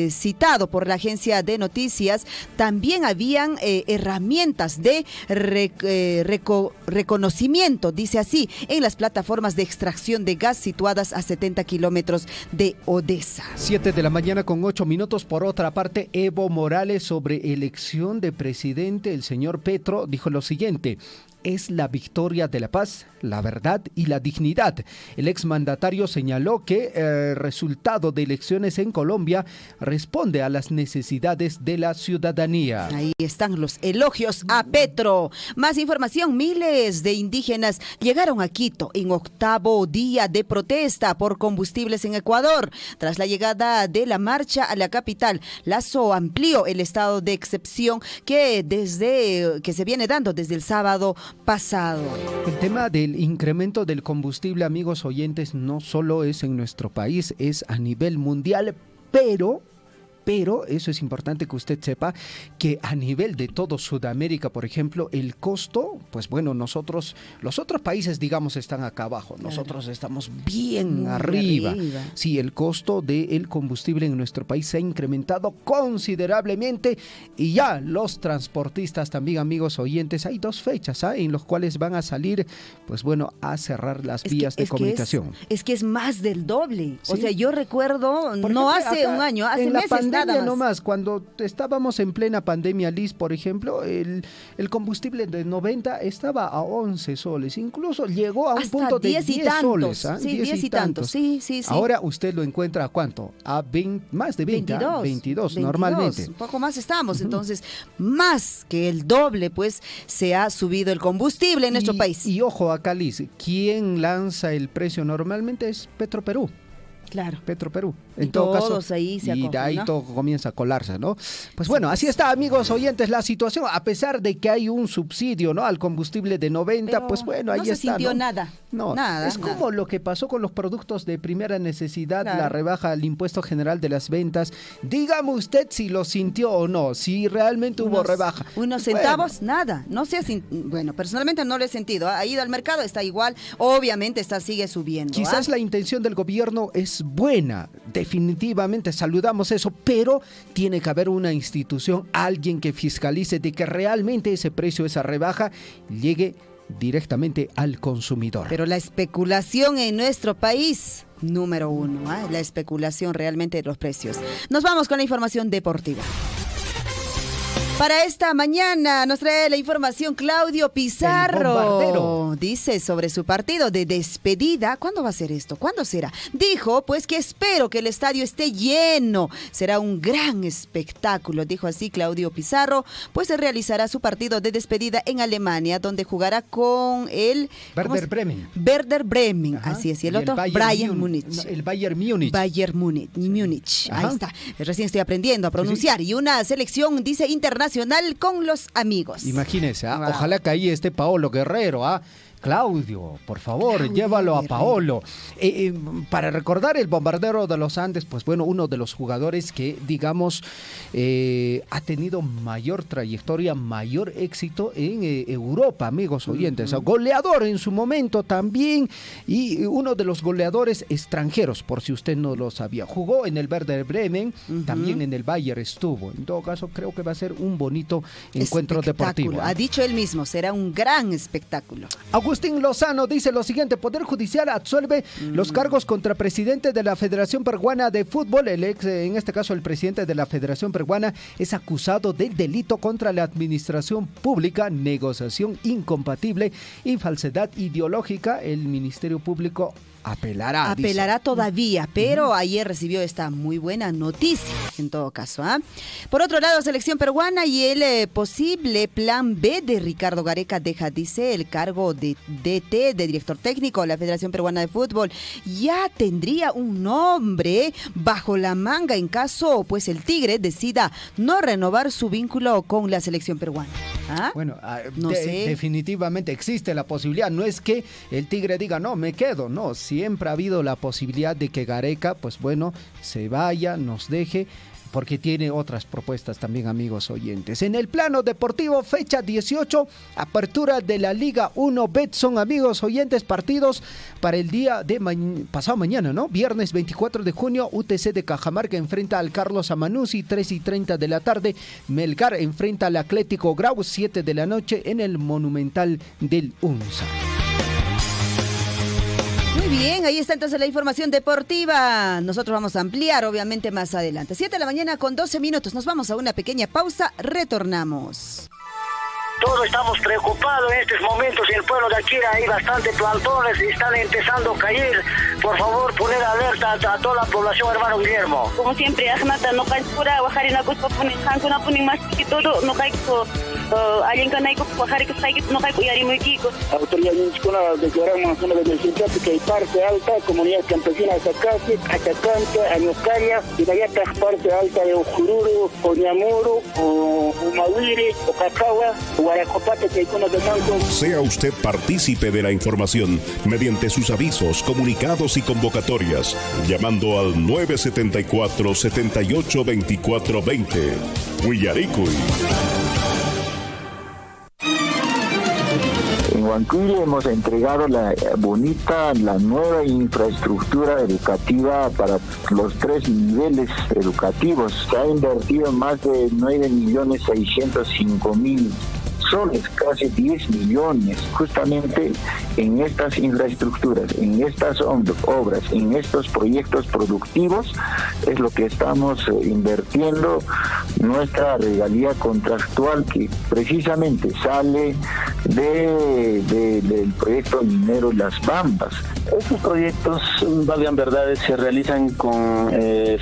citado por la agencia de noticias, también habían herramientas de reconocimiento, dice así, en las plataformas de extracción de gas situadas a 70 kilómetros de Odessa. 7:08 a.m. Por otra parte, Evo Morales, sobre elección de presidente, el señor Petro dijo lo siguiente: es la victoria de la paz, la verdad y la dignidad. El exmandatario señaló que el resultado de elecciones en Colombia responde a las necesidades de la ciudadanía. Ahí están los elogios a Petro. Más información: miles de indígenas llegaron a Quito en 8º día de protesta por combustibles en Ecuador. Tras la llegada de la marcha a la capital, Lazo amplió el estado de excepción que se viene dando desde el sábado pasado. El tema del incremento del combustible, amigos oyentes, no solo es en nuestro país, es a nivel mundial, pero eso es importante que usted sepa que a nivel de todo Sudamérica, por ejemplo, el costo, pues bueno, los otros países, digamos, están acá abajo, nosotros estamos bien muy arriba. Sí, el costo del combustible en nuestro país se ha incrementado considerablemente y ya los transportistas también, amigos oyentes, hay 2 fechas en las cuales van a salir, pues bueno, a cerrar las vías de comunicación. Es que es más del doble. ¿Sí? O sea, yo recuerdo, Por no ejemplo, hace un año, hace meses nada más. Nomás, cuando estábamos en plena pandemia, Liz, por ejemplo, el combustible de 90 estaba a 11 soles, incluso llegó a un hasta punto de 10 soles. Sí, 10 y tantos. Sí. Ahora usted lo encuentra ¿a cuánto? A 20, más de 20, 22 normalmente. Un poco más estamos, entonces, más que el doble, pues, se ha subido el combustible en nuestro país. Y ojo acá, Liz, ¿quién lanza el precio normalmente? Es Petroperú. Claro. Petroperú. En todo todos caso, ahí se acogen, y de ahí ¿no? todo comienza a colarse, ¿no? Pues bueno, así está, amigos oyentes, la situación. A pesar de que hay un subsidio, ¿no?, al combustible de 90, pero pues bueno, ahí está. No se sintió, ¿no? Nada. Es como lo que pasó con los productos de primera necesidad, la rebaja al impuesto general de las ventas. Dígame usted si lo sintió o no, si realmente hubo rebaja. Unos centavos, nada. No sé, bueno, personalmente no lo he sentido. Ha ido al mercado, está igual. Obviamente sigue subiendo. Quizás la intención del gobierno es buena, definitivamente saludamos eso, pero tiene que haber una institución, alguien que fiscalice de que realmente ese precio, esa rebaja, llegue directamente al consumidor. Pero la especulación en nuestro país, número 1, la especulación realmente de los precios. Nos vamos con la información deportiva. Para esta mañana nos trae la información Claudio Pizarro. Dice sobre su partido de despedida. ¿Cuándo va a ser esto? ¿Cuándo será? Dijo pues que espero que el estadio esté lleno. Será un gran espectáculo, dijo así Claudio Pizarro, pues se realizará su partido de despedida en Alemania, donde jugará con el Werder Bremen. Werder Bremen, Ajá. Así es. Y el y otro, el Bayern Múnich. No, el Bayern Múnich. Bayern Múnich. Ajá. Ahí está. Recién estoy aprendiendo a pronunciar. Sí. Y una selección, dice, internacional con los amigos. Imagínense, ojalá que ahí esté Paolo Guerrero, Claudio, por favor, llévalo a Paolo. Para recordar el bombardero de los Andes, pues bueno, uno de los jugadores que, digamos, ha tenido mayor trayectoria, mayor éxito en Europa, amigos oyentes. Goleador en su momento también, y uno de los goleadores extranjeros, por si usted no lo sabía. Jugó en el Werder Bremen, también en el Bayern estuvo. En todo caso, creo que va a ser un bonito encuentro deportivo. Ha dicho él mismo, será un gran espectáculo. Agustín Lozano dice lo siguiente: Poder Judicial absuelve los cargos contra presidente de la Federación Peruana de Fútbol. En este caso el presidente de la Federación Peruana es acusado del delito contra la administración pública, negociación incompatible y falsedad ideológica. El Ministerio Público apelará todavía, pero ayer recibió esta muy buena noticia, en todo caso. Por otro lado, selección peruana y el posible plan B de Ricardo Gareca deja, dice, el cargo de DT, de director técnico de la Federación Peruana de Fútbol. Ya tendría un nombre bajo la manga en caso, pues, el Tigre decida no renovar su vínculo con la selección peruana. Bueno, no sé. Definitivamente existe la posibilidad. No es que el Tigre diga, no, me quedo, no. Siempre ha habido la posibilidad de que Gareca, pues bueno, se vaya, nos deje. porque tiene otras propuestas también, amigos oyentes. En el plano deportivo, fecha 18, apertura de la Liga 1 Betson, amigos oyentes, partidos para el día de pasado mañana, ¿no? Viernes 24 de junio, UTC de Cajamarca enfrenta al Carlos Amanuzi, 3:30 de la tarde. Melgar enfrenta al Atlético Grau, 7 de la noche en el Monumental del UNSA. Muy bien, ahí está entonces la información deportiva. Nosotros vamos a ampliar, obviamente, más adelante. 7 de la mañana con 12 minutos. Nos vamos a una pequeña pausa. Retornamos. Todos estamos preocupados en estos momentos. En el pueblo de Achira hay bastantes plantones y están empezando a caer. Por favor, poner alerta a toda la población, hermano Guillermo. Como siempre, Ajmata, no cae pura, bajar en la costa, ponen más que todo, no cae alguien que no cae y muy kiko. Autoridades declaramos una emergencia porque hay parte alta, comunidad campesina de Sacasi, Atacanta, Añoscaria, y de allá está parte alta de Ujururu, Oñamuru, Umawiri, Ocacagua, Guaracopate, que hay con los de Manco. Sea usted partícipe de la información mediante sus avisos, comunicados y convocatorias, llamando al 974-782420. Huillaricuy. En Huancuire hemos entregado la nueva infraestructura educativa para los 3 niveles educativos. Se ha invertido más de 9.605.000 soles, casi 10 millones, justamente en estas infraestructuras, en estas obras, en estos proyectos productivos, es lo que estamos invirtiendo nuestra regalía contractual, que precisamente sale del proyecto minero Las Bambas. Estos proyectos, valgan verdades, se realizan con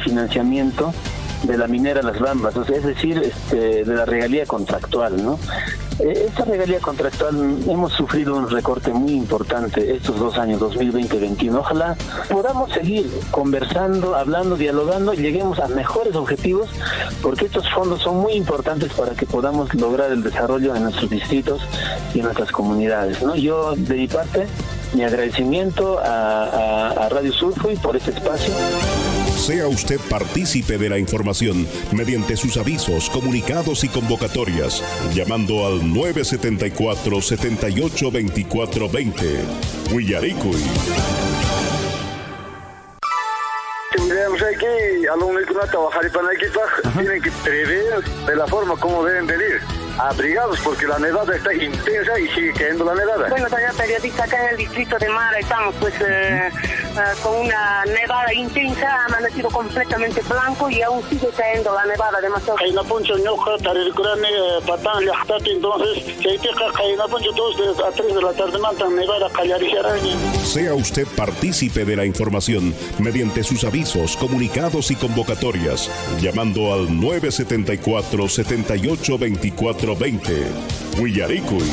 financiamiento de la minera Las Bambas, o sea, es decir, de la regalía contractual, ¿no? Esta regalía contractual hemos sufrido un recorte muy importante estos 2 años, 2020-2021. Ojalá podamos seguir conversando, hablando, dialogando y lleguemos a mejores objetivos, porque estos fondos son muy importantes para que podamos lograr el desarrollo en nuestros distritos y en nuestras comunidades, ¿no? Yo, de mi parte, mi agradecimiento a Radio Surfui por este espacio. Sea usted partícipe de la información mediante sus avisos, comunicados y convocatorias, llamando al 974-782420. Huillaricuy. Aquí, alumnos que no trabajan para el equipo, tienen que prever de la forma como deben venir. Abrigados, porque la nevada está intensa y sigue cayendo la nevada. Bueno, señor periodista, acá en el distrito de Mara estamos pues con una nevada intensa, ha amanecido completamente blanco y aún sigue cayendo la nevada demasiado. Sea usted partícipe de la información mediante sus avisos, comunicados y convocatorias, llamando al 974-782420. Huillaricuy.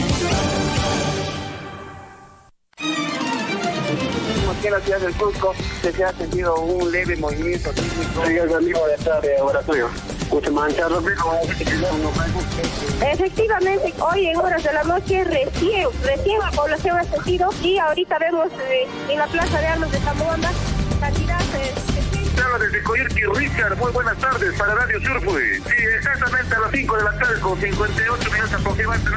Aquí en la ciudad del Cusco se ha sentido un leve movimiento sísmico. Sí, es amigo de esta de laboratorio. Efectivamente, hoy en horas de la noche recién la población ha sentido, y ahorita vemos en la Plaza de Armas de Zamboanga cantidad Desde Coyerqui, Richard, muy buenas tardes para Radio Surfui. Sí, exactamente a las 5 de la tarde con 58 minutos aproximadamente.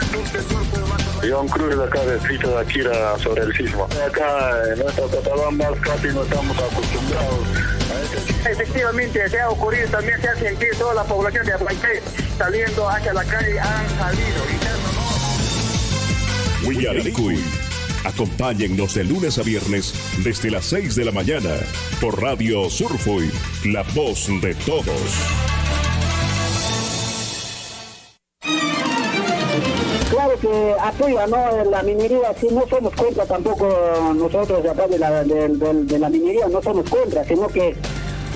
John Cruz, de acá del distrito de Achira, sobre el sismo. Acá en nuestra Cotabambas casi no estamos acostumbrados a este sismo. Efectivamente, se ha ocurrido, también se ha sentido toda la población de Aguayté saliendo hacia la calle, han salido. Huillaricuy. Acompáñennos de lunes a viernes desde las 6 de la mañana por Radio Surfui, la voz de todos. Claro que apoya, ¿no? La minería, si no somos contra tampoco nosotros de acá de la minería, no somos contra, sino que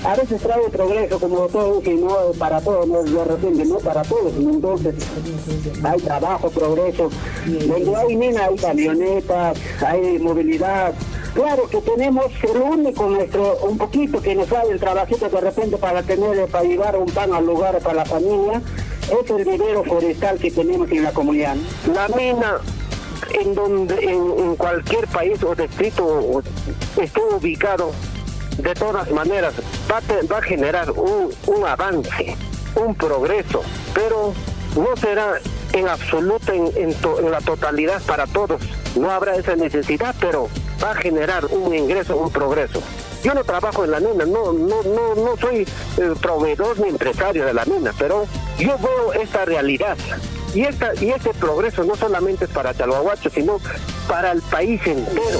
a veces trae progreso, como todo, que no para todos, no de repente, no para todos. Entonces, hay trabajo, progreso. Donde hay mina, hay camionetas, hay movilidad. Claro que tenemos el único un poquito que nos sale el trabajito de repente para llevar un pan al lugar para la familia, es el vivero forestal que tenemos en la comunidad. La mina, en cualquier país o distrito esté ubicado, de todas maneras va a generar un avance, un progreso, pero no será en absoluto en la totalidad para todos. No habrá esa necesidad, pero va a generar un ingreso, un progreso. Yo no trabajo en la mina, no soy proveedor ni empresario de la mina, pero yo veo esta realidad. Y este progreso no solamente es para Chalhuahuacho, sino para el país entero.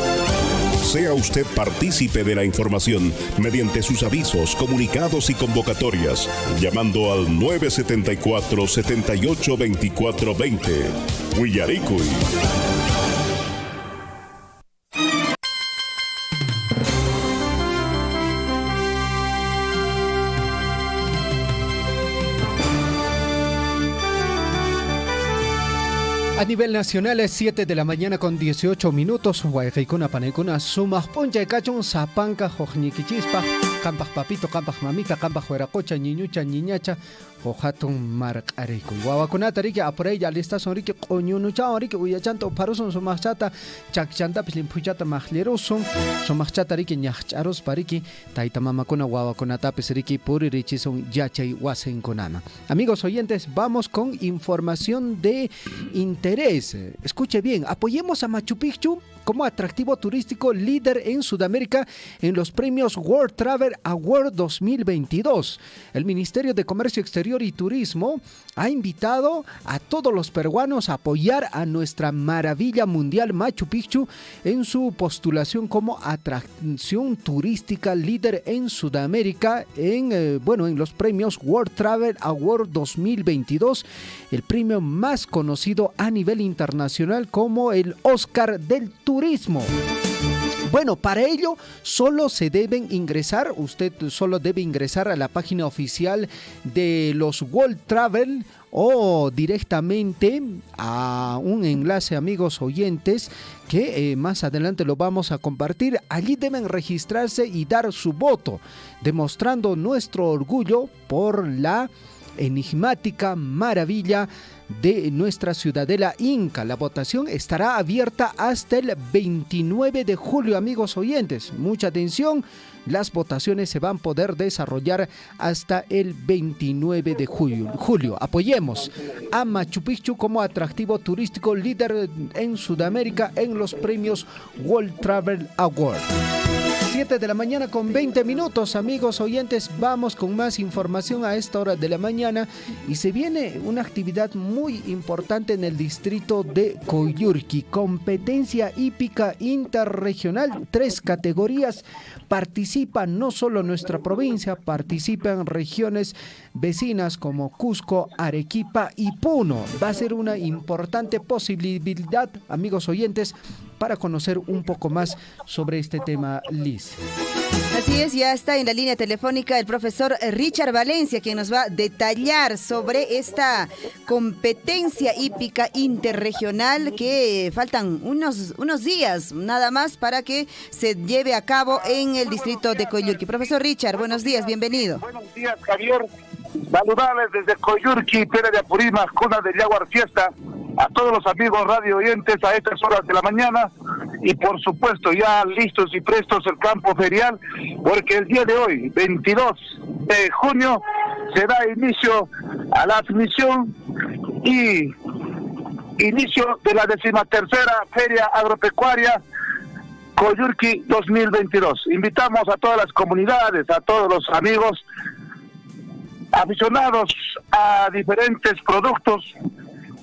Sea usted partícipe de la información mediante sus avisos, comunicados y convocatorias, llamando al 974-782420. Huillaricuy. A nivel nacional es 7 de la mañana con 18 minutos. Guaycaicuna panecuna sumaj poncha y cachon zapanca jojniquichispa. Campaj papito, campaj mamita, campaj hueracocha, niñucha, niñacha. Jojatun marcareco. Guawakunata rique aporella lista son rique coñunucha rique uyachanto paruson sumachata chakchanta pislimpuchata majleroson sumachata rique ñacharos pariki taita mamakuna guawakunata pesriki puri richison yachay wasen konana. Amigos oyentes, vamos con información de interés. Escuche bien, apoyemos a Machu Picchu como atractivo turístico líder en Sudamérica en los premios World Travel Award 2022. El Ministerio de Comercio Exterior y Turismo ha invitado a todos los peruanos a apoyar a nuestra maravilla mundial Machu Picchu en su postulación como atracción turística líder en Sudamérica en los premios World Travel Award 2022, el premio más conocido a nivel internacional como el Oscar del Turismo. Bueno, para ello usted solo debe ingresar a la página oficial de los World Travel o directamente a un enlace, amigos oyentes, que más adelante lo vamos a compartir. Allí deben registrarse y dar su voto, demostrando nuestro orgullo por la enigmática maravilla de nuestra ciudadela Inca. La votación estará abierta hasta el 29 de julio, amigos oyentes. Mucha atención, las votaciones se van a poder desarrollar hasta el 29 de julio. Apoyemos a Machu Picchu como atractivo turístico líder en Sudamérica en los premios World Travel Award. 7 de la mañana con 20 minutos, amigos oyentes, vamos con más información a esta hora de la mañana y se viene una actividad muy importante en el distrito de Coyurqui, competencia hípica interregional, 3 categorías. Participan no solo nuestra provincia, participan regiones vecinas como Cusco, Arequipa y Puno. Va a ser una importante posibilidad, amigos oyentes, para conocer un poco más sobre este tema, Liz. Así es, ya está en la línea telefónica el profesor Richard Valencia, quien nos va a detallar sobre esta competencia hípica interregional que faltan unos días nada más para que se lleve a cabo en el distrito de Coyurqui. Profesor Richard, buenos días, bienvenido. Buenos días, Javier. Saludarles desde Coyurqui, Pera de Apurímac, Cuna del Yaguar Fiesta, a todos los amigos radio oyentes a estas horas de la mañana y por supuesto ya listos y prestos el campo ferial, porque el día de hoy, 22 de junio, se da inicio a la admisión y inicio de la 13ª Feria Agropecuaria Coyurqui 2022. Invitamos a todas las comunidades, a todos los amigos aficionados a diferentes productos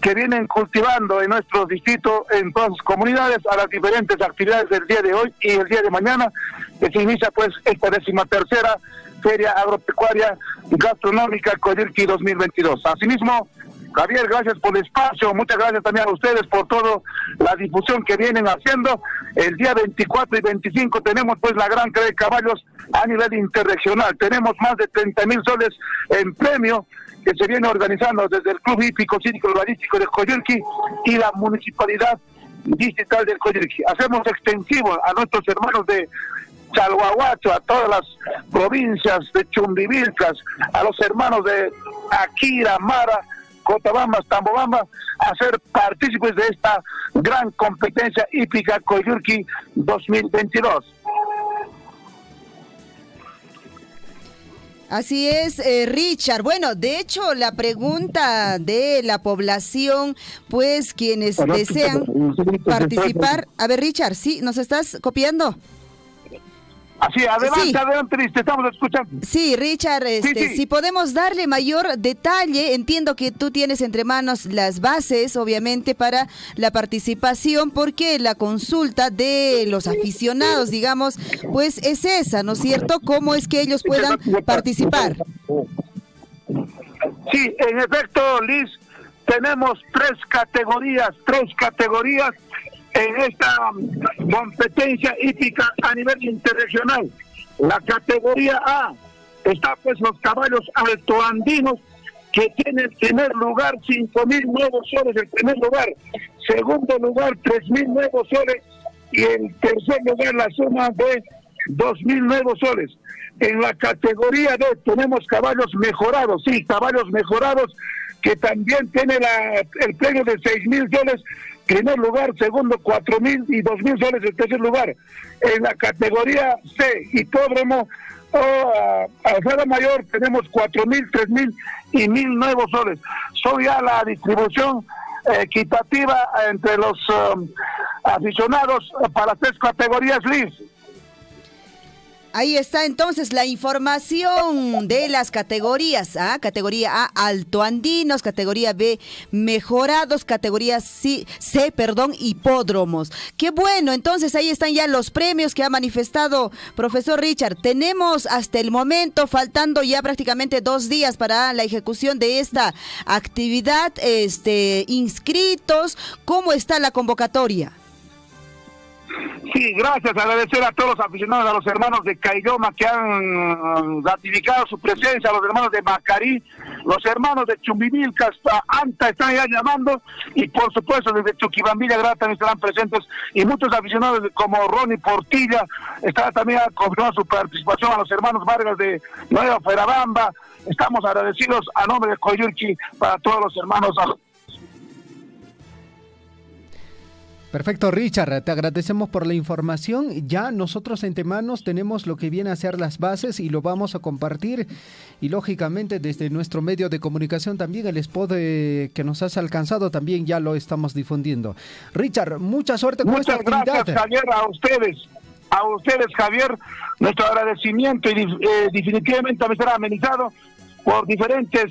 que vienen cultivando en nuestro distrito, en todas las comunidades, a las diferentes actividades del día de hoy y el día de mañana, que se inicia pues esta 13ª Feria Agropecuaria Gastronómica Coyurqui 2022. Asimismo, Javier, gracias por el espacio, muchas gracias también a ustedes por toda la difusión que vienen haciendo. El día 24 y 25 tenemos pues la gran carrera de caballos a nivel interregional. Tenemos más de 30,000 soles en premio que se viene organizando desde el Club Hípico Cívico Urbanístico de Coyurqui y la Municipalidad Distrital de Coyurqui. Hacemos extensivo a nuestros hermanos de Chalhuahuacho, a todas las provincias de Chumbivilcas, a los hermanos de Akira, Mara, Cotabamba, Tambobamba, a ser partícipes de esta gran competencia hípica Coyurqui 2022. Así es, Richard. Bueno, de hecho, la pregunta de la población, pues quienes desean participar. A ver, Richard, ¿sí? ¿Nos estás copiando? Así, adelante, Sí. adelante, te estamos escuchando. Sí, Richard, Sí. si podemos darle mayor detalle, entiendo que tú tienes entre manos las bases, obviamente, para la participación, porque la consulta de los aficionados, digamos, pues es esa, ¿no es cierto? ¿Cómo es que ellos puedan participar? Sí, en efecto, Liz, tenemos tres categorías en esta competencia hípica a nivel interregional. La categoría A está pues los caballos altoandinos, que tiene en primer lugar 5.000 nuevos soles, el primer lugar. Segundo lugar, 3.000 nuevos soles. Y en tercer lugar, la suma de 2.000 nuevos soles. En la categoría D tenemos caballos mejorados, sí, caballos mejorados, que también tiene el premio de 6.000 soles. Primer lugar, segundo 4.000 y 2.000 soles en tercer lugar. En la categoría C, hipódromo alzada mayor, tenemos 4.000, 3.000 y 1.000 nuevos soles. Son ya la distribución equitativa entre los aficionados para tres categorías, Liz. Ahí está entonces la información de las categorías. Categoría A, altoandinos, categoría B, mejorados, categoría C, hipódromos. Qué bueno, entonces ahí están ya los premios que ha manifestado profesor Richard. Tenemos hasta el momento, faltando ya prácticamente 2 días para la ejecución de esta actividad, inscritos. ¿Cómo está la convocatoria? Sí, gracias, agradecer a todos los aficionados, a los hermanos de Caylloma que han ratificado su presencia, a los hermanos de Macarí, los hermanos de Chumbivilca, hasta Anta están ya llamando, y por supuesto desde Chuquibambilla Grata también estarán presentes, y muchos aficionados como Ronnie Portilla estará también confirmando su participación, a los hermanos Vargas de Nueva Ferabamba. Estamos agradecidos a nombre de Coyurqui para todos los hermanos. Perfecto, Richard, te agradecemos por la información. Ya nosotros entre manos tenemos lo que viene a ser las bases y lo vamos a compartir. Y lógicamente desde nuestro medio de comunicación también el spot que nos has alcanzado también ya lo estamos difundiendo. Richard, mucha suerte con esta actividad. Muchas gracias, Javier, a ustedes, Javier, nuestro agradecimiento y definitivamente también será amenizado por diferentes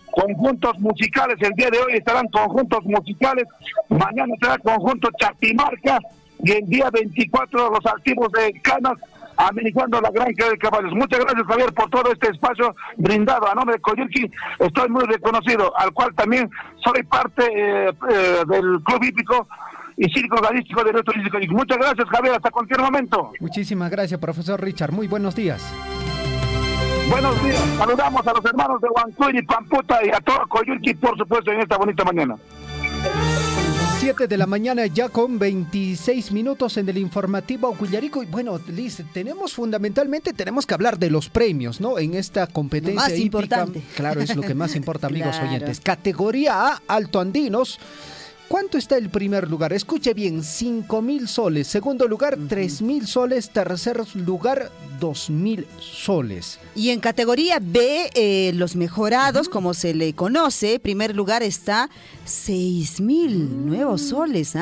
conjuntos musicales. El día de hoy estarán conjuntos musicales, mañana será conjunto Chatimarca y el día 24 los activos de Canas amenizando la granja de caballos. Muchas gracias, Javier, por todo este espacio brindado a nombre de Coyurqui. Estoy muy reconocido, al cual también soy parte del Club Hípico y Circo Galístico de nuestro Turístico. Muchas gracias, Javier, hasta cualquier momento. Muchísimas gracias, profesor Richard. Muy buenos días. Buenos días, saludamos a los hermanos de Huancuy y Pamputa y a todo Coyurqui, por supuesto, en esta bonita mañana. 7 de la mañana ya con 26 minutos en el informativo Huillarico. Y bueno, Liz, tenemos que hablar de los premios, ¿no? En esta competencia lo más hípica. Importante. Claro, es lo que más importa, amigos Claro. oyentes. Categoría A, altoandinos. ¿Cuánto está el primer lugar? Escuche bien, 5.000 soles. Segundo lugar, 3.000 soles. Tercer lugar, 2.000 soles. Y en categoría B, los mejorados, como se le conoce, primer lugar está 6.000 nuevos soles.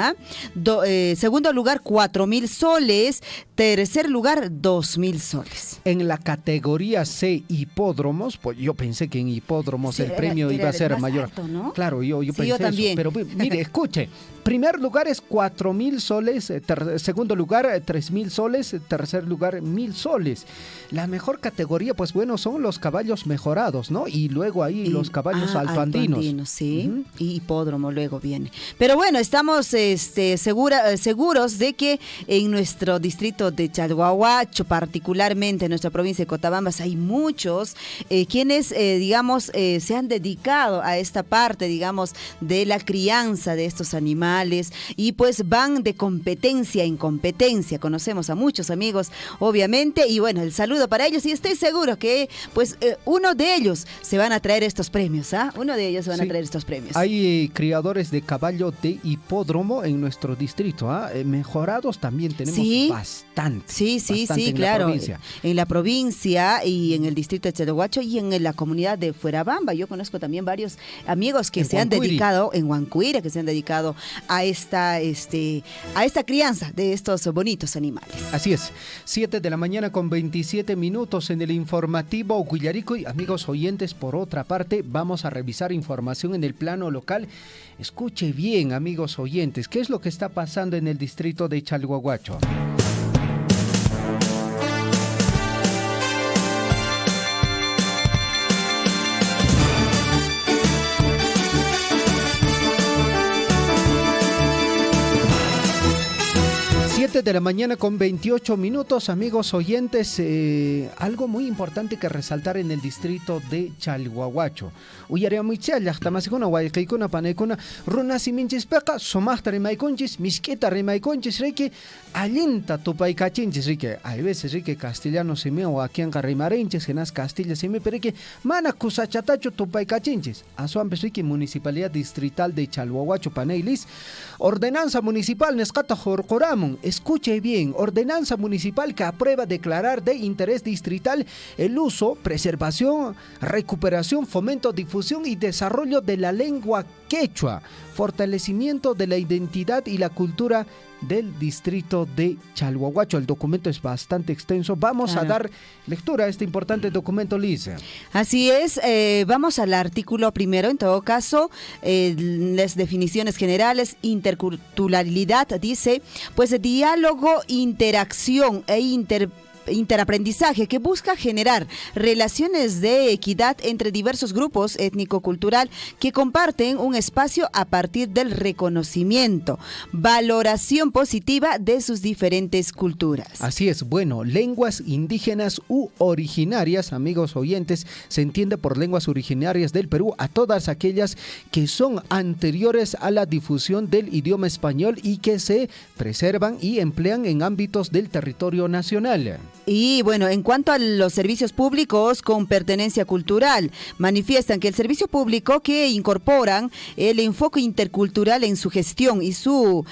Segundo lugar, 4.000 soles. Tercer lugar, 2.000 soles. En la categoría C, hipódromos, pues yo pensé que en hipódromos Sí, el premio era iba a ser más mayor. alto, ¿no? Claro, yo Sí, pensé yo también. eso. Pero mire, escuche. Primer lugar es 4.000 soles, segundo lugar 3.000 soles, tercer lugar 1.000 soles. La mejor categoría, pues bueno, son los caballos mejorados, ¿no? Y luego ahí los caballos altoandinos. Sí, y hipódromo luego viene. Pero bueno, estamos seguros de que en nuestro distrito de Chalhuahuacho, particularmente en nuestra provincia de Cotabambas, hay muchos quienes, se han dedicado a esta parte, digamos, de la crianza de de estos animales y pues van de competencia en competencia. Conocemos a muchos amigos, obviamente, y bueno, el saludo para ellos y estoy seguro que pues uno de ellos se van a traer estos premios, ¿ah? Uno de ellos se van a traer estos premios. Hay criadores de caballo de hipódromo en nuestro distrito, ¿ah? Mejorados también tenemos bastante. Sí, claro. En la provincia y en el distrito de Chalhuacho y en la comunidad de Fuerabamba. Yo conozco también varios amigos que se han dedicado en Huancuire, que se han dedicado a esta crianza de estos bonitos animales. Así es, 7 de la mañana con 27 minutos en el informativo Huillarico. Y amigos oyentes, por otra parte, vamos a revisar información en el plano local. Escuche bien, amigos oyentes, ¿qué es lo que está pasando en el distrito de Chalhuahuacho? 7 de la mañana con 28 minutos, amigos oyentes, algo muy importante que resaltar en el distrito de Chalhuahuacho. Uyarea muy llaqtamasijuna wayqiykuna panaykuna runasiminchispqa sumaqta rimaykunchis, misk'ita rimaykunchis riki allinta tupaykachinchis riki. Hay veces riki castellano simi o akianqa rimarinchis, genas Castilla simi, pero riki mana kusachatachu tupaykachinchis. Asuanpis riki Municipalidad Distrital de Chalhuahuacho panaylis ordenanza municipal nesqata hurquramun. Escuche bien, ordenanza municipal que aprueba declarar de interés distrital el uso, preservación, recuperación, fomento, difusión y desarrollo de la lengua quechua, fortalecimiento de la identidad y la cultura del distrito de Chalhuahuacho. El documento es bastante extenso. Vamos a dar lectura a este importante documento, Liz. Así es, vamos al artículo primero, en todo caso, las definiciones generales, interculturalidad, dice, pues diálogo, interacción e interaprendizaje que busca generar relaciones de equidad entre diversos grupos étnico-cultural que comparten un espacio a partir del reconocimiento, valoración positiva de sus diferentes culturas. Así es, bueno, lenguas indígenas u originarias, amigos oyentes, se entiende por lenguas originarias del Perú a todas aquellas que son anteriores a la difusión del idioma español y que se preservan y emplean en ámbitos del territorio nacional. Y bueno, en cuanto a los servicios públicos con pertenencia cultural, manifiestan que el servicio público que incorporan el enfoque intercultural en su gestión y su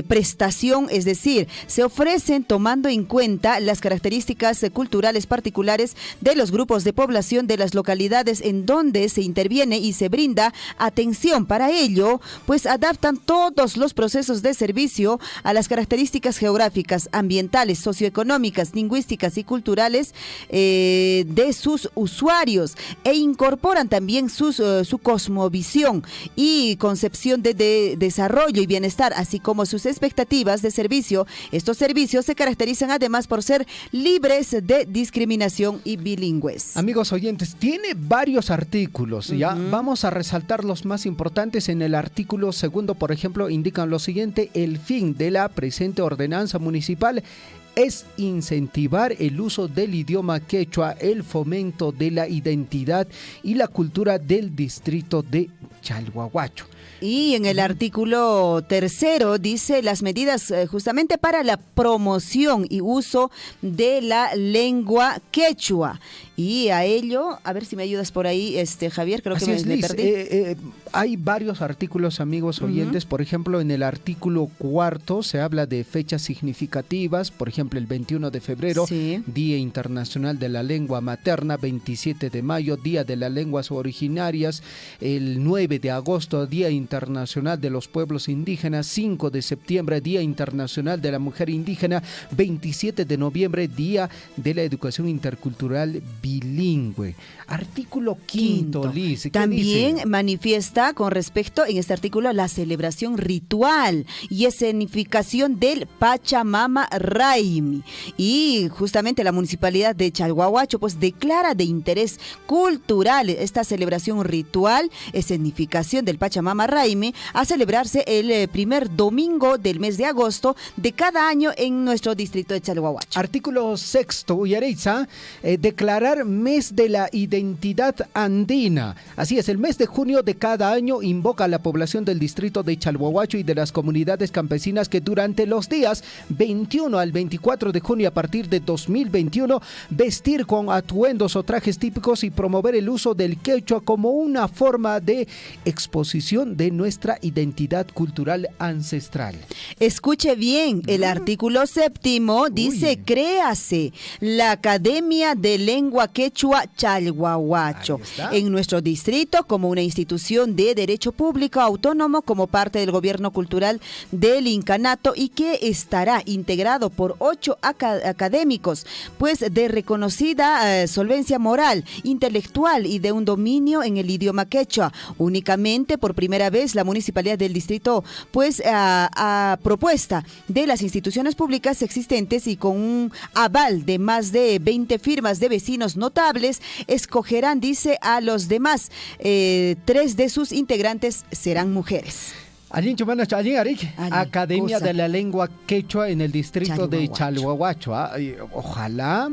prestación, es decir, se ofrecen tomando en cuenta las características culturales particulares de los grupos de población de las localidades en donde se interviene y se brinda atención. Para ello, pues adaptan todos los procesos de servicio a las características geográficas, ambientales, socioeconómicas, lingüísticas y culturales de sus usuarios e incorporan también su cosmovisión y concepción de desarrollo y bienestar, así como sus expectativas de servicio. Estos servicios se caracterizan además por ser libres de discriminación y bilingües. Amigos oyentes, tiene varios artículos, ¿ya? Vamos a resaltar los más importantes. En el artículo segundo, por ejemplo, indican lo siguiente: el fin de la presente ordenanza municipal es incentivar el uso del idioma quechua, el fomento de la identidad y la cultura del distrito de Chalhuahuacho. Y en el artículo tercero dice las medidas justamente para la promoción y uso de la lengua quechua. Y a ello, a ver si me ayudas por ahí, Javier, creo que me perdí. Hay varios artículos, amigos oyentes. Por ejemplo, en el artículo cuarto se habla de fechas significativas. Por ejemplo, el 21 de febrero, Día Internacional de la Lengua Materna. 27 de mayo, Día de las Lenguas Originarias. El 9 de agosto, Día Internacional de los Pueblos Indígenas. 5 de septiembre, Día Internacional de la Mujer Indígena. 27 de noviembre, Día de la Educación Intercultural Bilingüe. Artículo quinto, Liz. También manifiesta con respecto en este artículo la celebración ritual y escenificación del Pachamama Raimi. Y justamente la Municipalidad de Chalhuahuacho pues declara de interés cultural esta celebración ritual, escenificación del Pachamama Raimi, a celebrarse el primer domingo del mes de agosto de cada año en nuestro distrito de Chalhuahuacho. Artículo sexto, Uyareitza, declarar mes de la identidad andina. Así es, el mes de junio de cada cada año invoca a la población del distrito de Chalhuahuacho y de las comunidades campesinas que durante los días 21 al 24 de junio a partir de 2021 vestir con atuendos o trajes típicos y promover el uso del quechua como una forma de exposición de nuestra identidad cultural ancestral. Escuche bien, el artículo 7º dice: créase la Academia de Lengua Quechua Chalhuahuacho en nuestro distrito como una institución de derecho público autónomo como parte del gobierno cultural del incanato y que estará integrado por 8 académicos, pues de reconocida solvencia moral, intelectual y de un dominio en el idioma quechua. Únicamente por primera vez la municipalidad del distrito, pues a propuesta de las instituciones públicas existentes y con un aval de más de 20 firmas de vecinos notables, escogerán, dice, a los demás. 3 de sus integrantes serán mujeres. Academia de la Lengua Quechua en el distrito de Chalhuahuacho. Ojalá,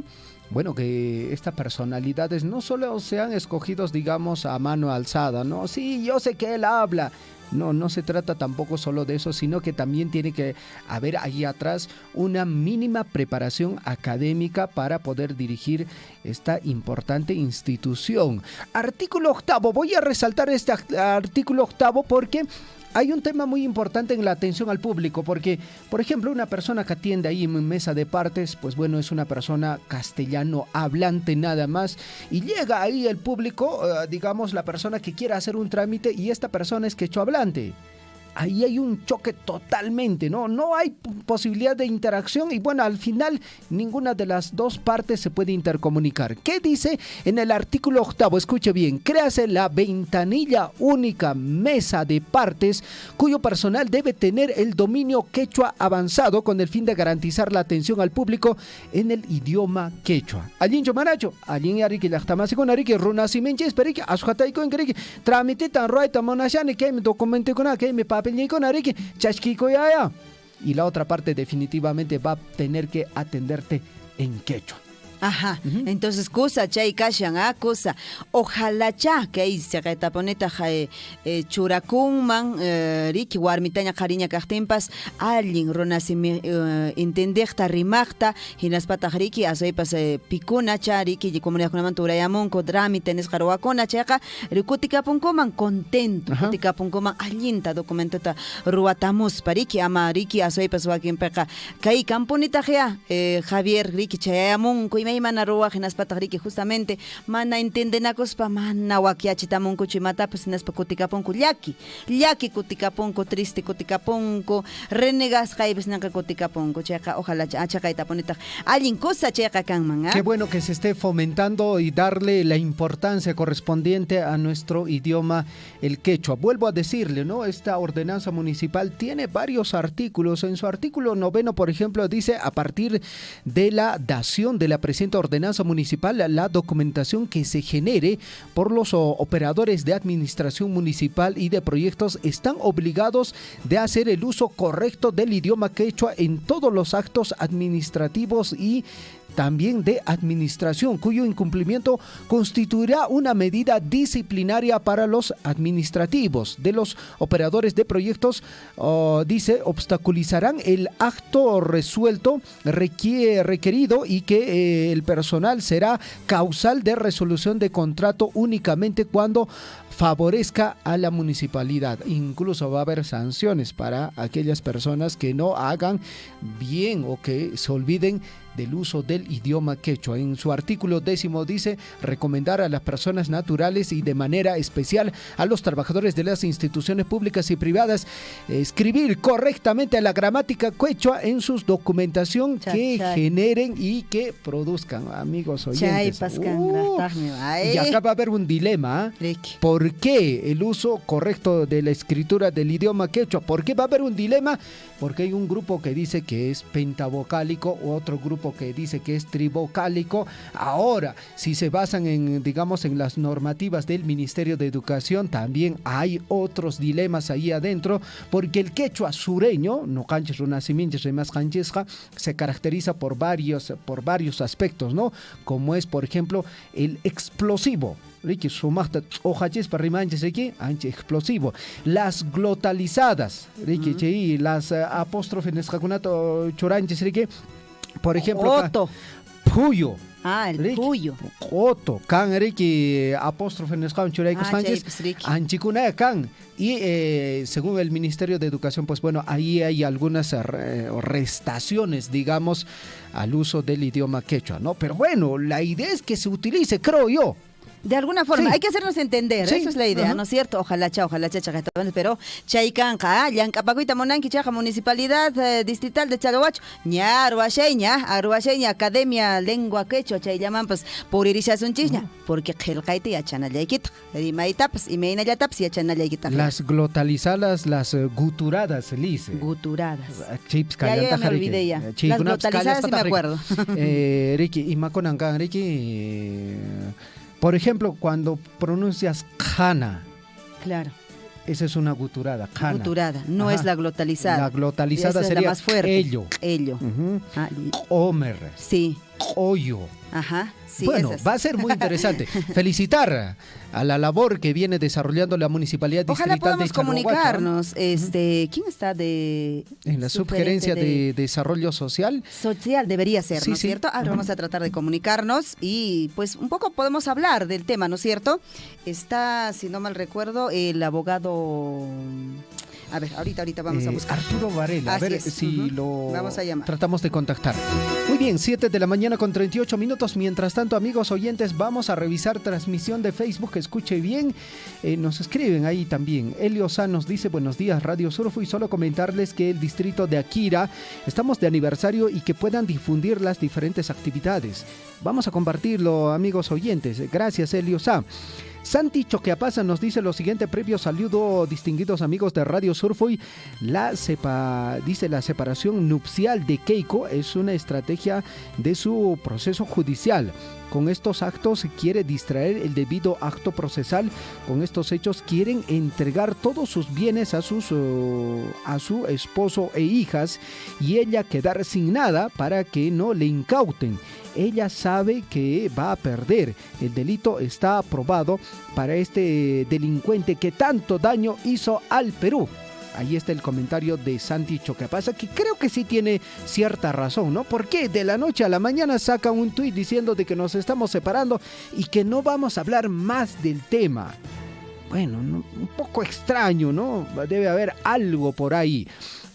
bueno, que estas personalidades no solo sean escogidos, digamos, a mano alzada, ¿no? Sí, yo sé que él habla. No se trata tampoco solo de eso, sino que también tiene que haber ahí atrás una mínima preparación académica para poder dirigir esta importante institución. Artículo 8, voy a resaltar este artículo 8 porque hay un tema muy importante en la atención al público, porque, por ejemplo, una persona que atiende ahí en mesa de partes, pues bueno, es una persona castellano hablante nada más, y llega ahí el público, digamos, la persona que quiere hacer un trámite, y esta persona es quechua hablante. Ahí hay un choque totalmente, no hay posibilidad de interacción y bueno, al final ninguna de las dos partes se puede intercomunicar. ¿Qué dice en el artículo 8? Escuche bien: créase la ventanilla única mesa de partes cuyo personal debe tener el dominio quechua avanzado con el fin de garantizar la atención al público en el idioma quechua. Allí maracho, allí ariki lachtamasi con ariki runasimenche esperiki ashatay con ariki tramite tan roita monashani que me documente con que me y la otra parte definitivamente va a tener que atenderte en quechua. Ajá, entonces cosa chay kashan, cosa ojalá cha que ahí se taponeta churakunman riki warmitaña cariña kajtempas alguien ronasimi entendekta rimachta hinaspata riki asoipas pikuna cha riki comunidad kunaman turayamonko trámite jarwakona chayqa rikutikapunkoman contento kutikapunkoman allinta documentota ruatamuspa riki ama riki asoipas wakinpeqa kay camponita Javier riki chayamonko mana ruwaq hinaspata riki justamente mana entendenakospa mana wakiachitamunku chimata pues hinaspa kutikapunku llaki kutikapunku triste kutikapunku renegas jaibes nanka kutikapunku chayqa ojalá achaqayta ponita allin cosa chayqa kanman. Qué bueno que se esté fomentando y darle la importancia correspondiente a nuestro idioma el quechua. Vuelvo a decirle, ¿no? Esta ordenanza municipal tiene varios artículos. En su artículo 9, por ejemplo, dice: a partir de la dación de la presente ordenanza municipal, la documentación que se genere por los operadores de administración municipal y de proyectos están obligados de hacer el uso correcto del idioma quechua en todos los actos administrativos y también de administración, cuyo incumplimiento constituirá una medida disciplinaria para los administrativos de los operadores de proyectos. Dice, obstaculizarán el acto resuelto requerido y que el personal será causal de resolución de contrato únicamente cuando favorezca a la municipalidad. Incluso va a haber sanciones para aquellas personas que no hagan bien o que se olviden del uso del idioma quechua. En su artículo 10 dice: recomendar a las personas naturales y de manera especial a los trabajadores de las instituciones públicas y privadas escribir correctamente la gramática quechua en su documentación que generen y que produzcan. Amigos oyentes, y acá va a haber un dilema. ¿Por qué el uso correcto de la escritura del idioma quechua? ¿Por qué va a haber un dilema? Porque hay un grupo que dice que es pentavocálico, otro grupo que dice que es trivocálico. Ahora, si se basan en, digamos, en las normativas del Ministerio de Educación, también hay otros dilemas ahí adentro, porque el quechua sureño, no canches runasiminches remas canchesca, se caracteriza por varios aspectos, ¿no? Como es, por ejemplo, el explosivo. Ricky sumachta ojachis para rimanches aquí, anche explosivo. Las glotalizadas, Ricky, che, las apóstrofes nescacunato choranches, Ricky, por ejemplo, Otto. Puyo. Ah, el puyo. Otto, can Ricky, apóstrofe nescacunato choranches, Sánchez, anchicuna can. Y según el Ministerio de Educación, pues bueno, ahí hay algunas restaciones, digamos, al uso del idioma quechua, ¿no? Pero bueno, la idea es que se utilice, creo yo. De alguna forma, Sí. hay que hacernos entender, Sí. eso es la idea, ¿no es cierto? Ojalá, pero Chaycanca, Llancapacuita Monanqui, Chaja, Municipalidad Distrital de Chagahuacho, Aruacheña, Academia Lengua Quechua, Chay llaman, pues, por irisas un chisña, porque Gelcaite y Achanalaykita, Rimaitaps, y Meinayataps y Achanalaykita. Las glotalizadas, las guturadas, Lice. Guturadas. Chips, Ya me olvidé ya. Las glotalizadas sí me acuerdo. Ricky, y Maconangan, Ricky, por ejemplo, cuando pronuncias Jana, Claro. esa es una guturada. Jana. Guturada, no Ajá. es la glotalizada. La glotalizada Esa es la sería más fuerte. ello. Ello. Ah, Homer. sí. Hoyo. Ajá. Sí, bueno, esas. va a ser muy interesante. Felicitar a la labor que viene desarrollando la Municipalidad Ojalá Distrital podamos de Chalhuahuacho, comunicarnos. ¿Quién está de en la Subgerencia de Desarrollo Social? Social debería ser, Sí, ¿no es sí. cierto? Ahora vamos a tratar de comunicarnos y pues un poco podemos hablar del tema, ¿no es cierto? Está, si no mal recuerdo, el abogado... A ver, ahorita vamos a buscar. Arturo Varela, a Así ver es. si lo Vamos a llamar. tratamos de contactar. Muy bien, 7 de la mañana con 38 minutos. Mientras tanto, amigos oyentes, vamos a revisar transmisión de Facebook. Escuche bien, nos escriben ahí también. Elio Sá nos dice, buenos días, Radio Surfo, y solo comentarles que el distrito de Akira, estamos de aniversario y que puedan difundir las diferentes actividades. Vamos a compartirlo, amigos oyentes. Gracias, Elio Sá. Santi Choqueapasa nos dice lo siguiente: previo saludo, distinguidos amigos de Radio Surfoy. Dice la separación nupcial de Keiko es una estrategia de su proceso judicial. Con estos actos quiere distraer el debido acto procesal. Con estos hechos quieren entregar todos sus bienes a su esposo e hijas y ella quedar sin nada para que no le incauten. Ella sabe que va a perder. El delito está aprobado para este delincuente que tanto daño hizo al Perú. Ahí está el comentario de Santi Choqueapasa, que creo que sí tiene cierta razón, ¿no? Porque de la noche a la mañana saca un tuit diciendo de que nos estamos separando y que no vamos a hablar más del tema. Bueno, un poco extraño, ¿no? Debe haber algo por ahí.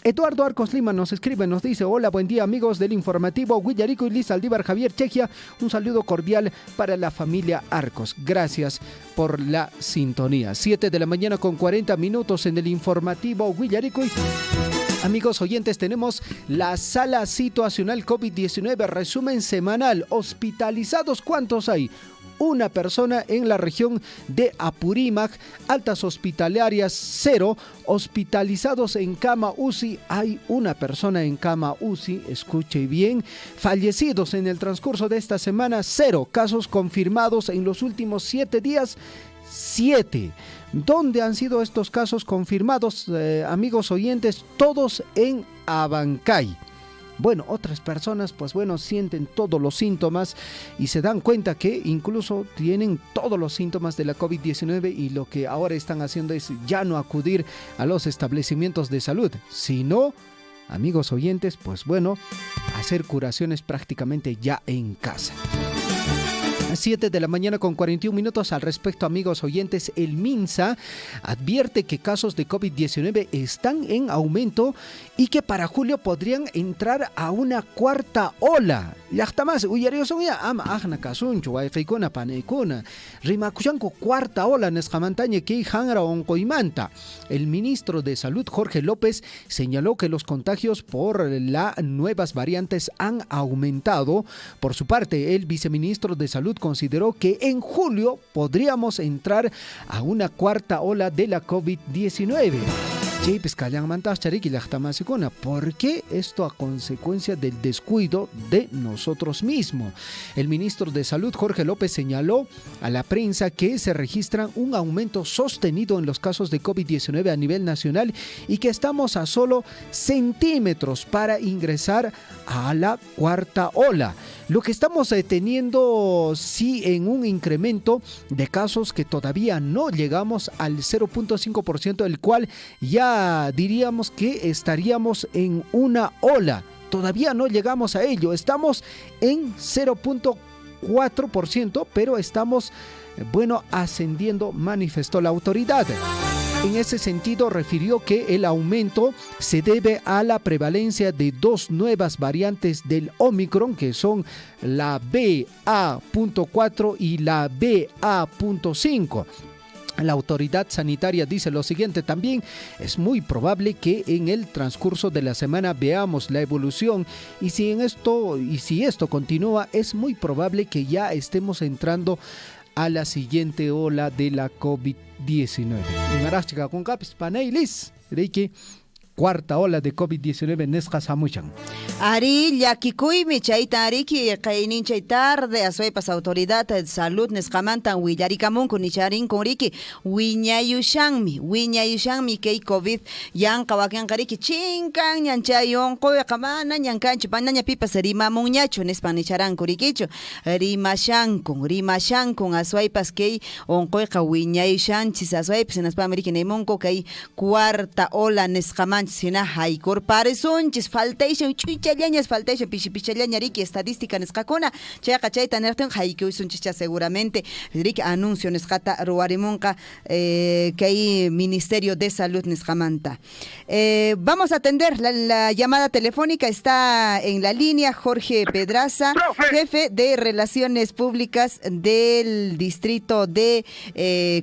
Eduardo Arcos Lima nos escribe, nos dice: hola, buen día amigos del informativo Huillarico y Liz Aldívar Javier Chequia. Un saludo cordial para la familia Arcos. Gracias por la sintonía. 7 de la mañana con 40 minutos en el informativo Huillarico. Amigos oyentes, tenemos la sala situacional COVID-19, resumen semanal. Hospitalizados, ¿cuántos hay? Una persona en la región de Apurímac, altas hospitalarias 0, hospitalizados en cama UCI, hay una persona en cama UCI, escuche bien, fallecidos en el transcurso de esta semana 0, casos confirmados en los últimos 7 días 7. ¿Dónde han sido estos casos confirmados, amigos oyentes? Todos en Abancay. Bueno, otras personas, pues bueno, sienten todos los síntomas y se dan cuenta que incluso tienen todos los síntomas de la COVID-19 y lo que ahora están haciendo es ya no acudir a los establecimientos de salud, sino, amigos oyentes, pues bueno, hacer curaciones prácticamente ya en casa. 7 de la mañana con 41 minutos. Al respecto, amigos oyentes, el MINSA advierte que casos de COVID-19 están en aumento y que para julio podrían entrar a una cuarta ola. Cuarta ola el ministro de Salud, Jorge López, señaló que los contagios por las nuevas variantes han aumentado. Por su parte, el viceministro de Salud consideró que en julio podríamos entrar a una cuarta ola de la COVID-19. ¿Por qué esto a consecuencia del descuido de nosotros mismos? El ministro de Salud, Jorge López, señaló a la prensa que se registra un aumento sostenido en los casos de COVID-19 a nivel nacional y que estamos a solo centímetros para ingresar a la cuarta ola. Lo que estamos teniendo sí en un incremento de casos que todavía no llegamos al 0.5%, el cual ya diríamos que estaríamos en una ola. Todavía no llegamos a ello, estamos en 0.4%, pero estamos, ascendiendo, manifestó la autoridad. En ese sentido, refirió que el aumento se debe a la prevalencia de dos nuevas variantes del Omicron, que son la BA.4 y la BA.5. La autoridad sanitaria dice lo siguiente: también es muy probable que en el transcurso de la semana veamos la evolución, y si esto continúa, es muy probable que ya estemos entrando a la siguiente ola de la COVID-19. Imarashka con capis paneilis, reiki cuarta ola de COVID-19 nesqa samuchan. Ari llakikuymi chayta ariki qaynin chay tarde asuypas autoridad de salud nesqamantan willarikamunku nicharinku riki wiñayushanmi kay COVID yanqa wakinqariki chinkan ñanchay unquyqa mana ñankanchu panaña pipas rimamunñachu nispan nicharanku rikichu rimashankun asuypas kay unquyqa wiñayushanchis asuypas naspami riki nimunku kay cuarta ola nesqamanchis sina haykur parisunchis faltayshan chuichallañas faltayshan pichipichallaña riki estadística nisqakuna chayqa chayta nirtin haykuysunchis seguramente riki anuncio nisqata ruwarimunqa kay Ministerio de Salud nisqamanta. Vamos a atender la llamada telefónica. Está en la línea Jorge Pedraza, jefe de Relaciones Públicas del distrito de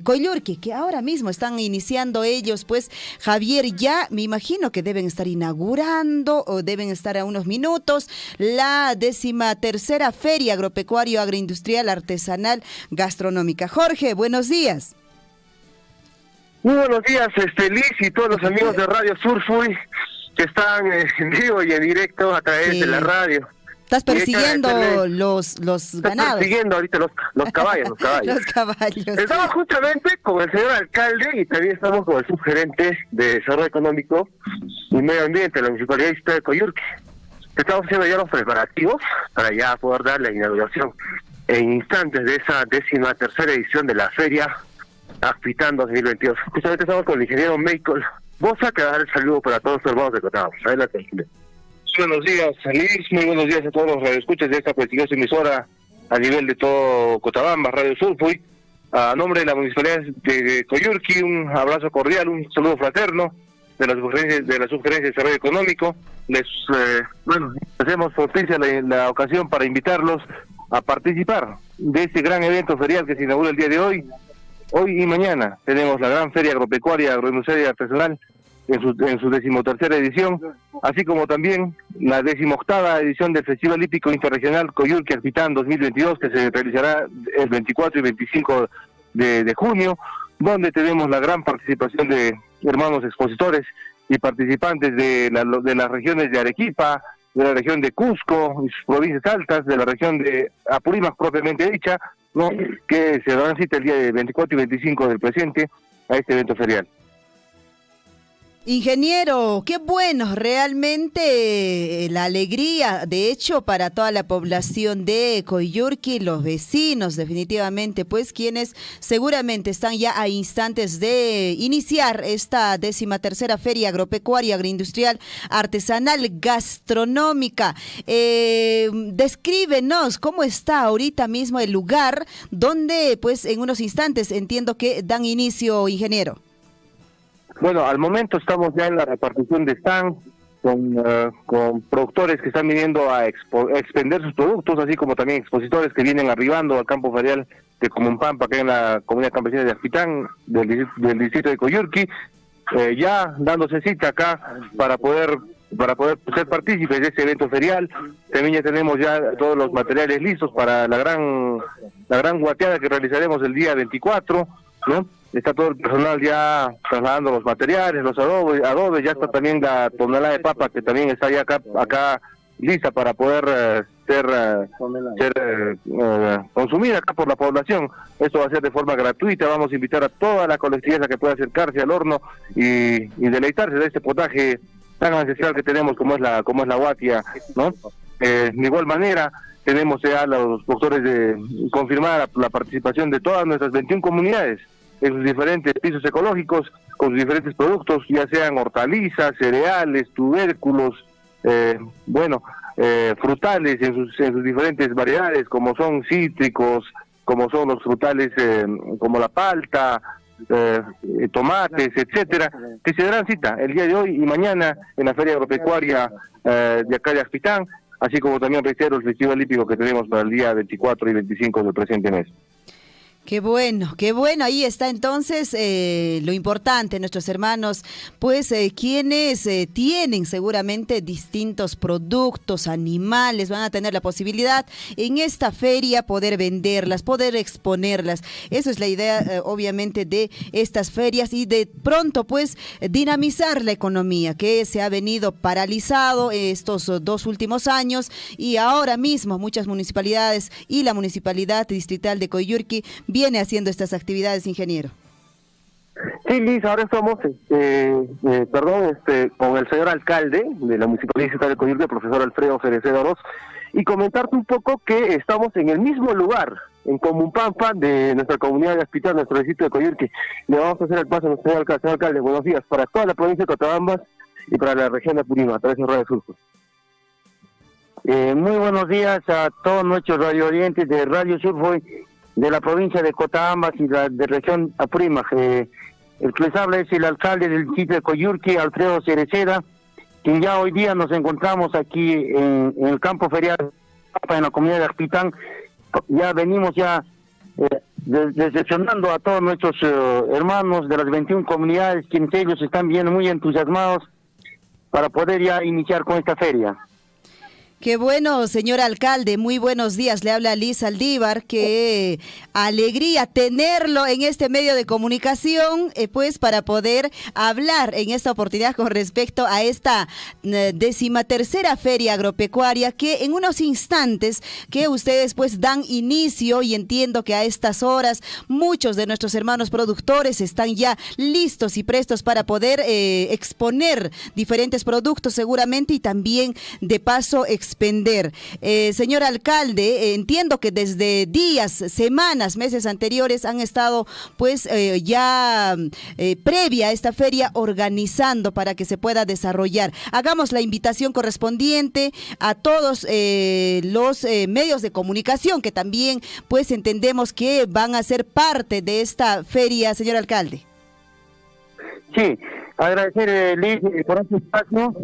Coyurqui, que ahora mismo están iniciando ellos, pues Javier, ya me imagino que deben estar inaugurando o deben estar a unos minutos la 13ª Feria Agropecuario, Agroindustrial, Artesanal, Gastronómica. Jorge, buenos días. Muy buenos días, Liz, y todos los amigos de Radio Surfuy que están en vivo y en directo a través de la radio. Estás persiguiendo los ganados. Persiguiendo ahorita los caballos. Los caballos. Estamos justamente con el señor alcalde y también estamos con el subgerente de Desarrollo Económico y Medio Ambiente de la Municipalidad de Coyurqui. Estamos haciendo ya los preparativos para ya poder dar la inauguración en instantes de esa 13ª edición de la Feria Acpitan 2022. Justamente estamos con el ingeniero Michael Bosa, que va a dar el saludo para todos los hermanos de Cotabamba. Adelante, ingeniero. Buenos días, Liz. Muy buenos días a todos los radioescuchas de esta prestigiosa emisora a nivel de todo Cotabamba, Radio Surfuy. A nombre de la Municipalidad de Coyurqui, un abrazo cordial, un saludo fraterno de la Subgerencia de Desarrollo Económico. Les hacemos propicia la ocasión para invitarlos a participar de este gran evento ferial que se inaugura el día de hoy. Hoy y mañana tenemos la gran Feria Agropecuaria, Agroindustrial y Artesanal en su 13ª edición, así como también la 18ª edición del Festival Hípico Interregional Coyurqui Acpitan 2022, que se realizará el 24 y 25 de junio, donde tenemos la gran participación de hermanos expositores y participantes de las regiones de Arequipa, de la región de Cusco y sus provincias altas, de la región de Apurímac propiamente dicha, ¿no?, que se darán cita el día de 24 y 25 del presente a este evento ferial. Ingeniero, qué bueno, realmente la alegría, de hecho, para toda la población de Coyurqui, los vecinos, definitivamente, pues quienes seguramente están ya a instantes de iniciar esta 13ª Feria Agropecuaria, Agroindustrial, Artesanal, Gastronómica. Descríbenos cómo está ahorita mismo el lugar donde, pues, en unos instantes entiendo que dan inicio, ingeniero. Bueno, al momento estamos ya en la repartición de stand con productores que están viniendo a expender sus productos, así como también expositores que vienen arribando al campo ferial de Comunpampa, acá en la comunidad campesina de Acpitan, del distrito de Coyurqui, ya dándose cita acá para poder ser partícipes de este evento ferial. También ya tenemos ya todos los materiales listos para la gran guateada que realizaremos el día 24, ¿no? Está todo el personal ya trasladando los materiales, los adobes, ya está también la tonelada de papa que también está ya acá lista para poder ser consumida acá por la población. Esto va a ser de forma gratuita. Vamos a invitar a toda la colectividad a que pueda acercarse al horno y deleitarse de este potaje tan ancestral que tenemos como es la guatia, ¿no? De igual manera, tenemos ya los doctores de confirmar la participación de todas nuestras 21 comunidades en sus diferentes pisos ecológicos, con sus diferentes productos, ya sean hortalizas, cereales, tubérculos, frutales en sus diferentes variedades, como son cítricos, como son los frutales como la palta, tomates, etcétera, que se darán cita el día de hoy y mañana en la Feria Agropecuaria de acá de Aspitán, así como también reitero el Festival Hípico que tenemos para el día 24 y 25 del presente mes. Qué bueno, ahí está entonces lo importante, nuestros hermanos, pues quienes tienen seguramente distintos productos, animales, van a tener la posibilidad en esta feria poder venderlas, poder exponerlas. Eso es la idea obviamente de estas ferias y de pronto pues dinamizar la economía que se ha venido paralizado estos 2 últimos años y ahora mismo muchas municipalidades y la Municipalidad Distrital de Coyurqui viene haciendo estas actividades, ingeniero. Sí, Liz, ahora estamos con el señor alcalde de la Municipalidad Distrital de Coyurqui, el profesor Alfredo Cereceda Oroz, y comentarte un poco que estamos en el mismo lugar, en Comunpampa, de nuestra comunidad de Aspitán, nuestro distrito de Coyurqui. Le vamos a hacer el paso a nuestro señor alcalde. Buenos días para toda la provincia de Cotabambas y para la región de Apurímac, a través de Radio Surfo. Muy buenos días a todos nuestros radio oyentes de Radio Surfo de la provincia de Cotabambas y la de región Apurímac. El que les habla es el alcalde del distrito de Coyurqui, Alfredo Cereceda, quien ya hoy día nos encontramos aquí en el campo ferial en la comunidad de Aspitán. Ya venimos decepcionando a todos nuestros hermanos de las 21 comunidades, quienes ellos están bien muy entusiasmados para poder ya iniciar con esta feria. Qué bueno, señor alcalde, muy buenos días. Le habla Liz Aldívar, qué alegría tenerlo en este medio de comunicación, pues para poder hablar en esta oportunidad con respecto a esta 13ª Feria Agropecuaria, que en unos instantes que ustedes pues dan inicio, y entiendo que a estas horas muchos de nuestros hermanos productores están ya listos y prestos para poder exponer diferentes productos seguramente y también de paso expender. Señor alcalde, entiendo que desde días, semanas, meses anteriores han estado pues previa a esta feria organizando para que se pueda desarrollar. Hagamos la invitación correspondiente a todos los medios de comunicación que también pues entendemos que van a ser parte de esta feria, señor alcalde. Sí, agradecer Liz por este espacio.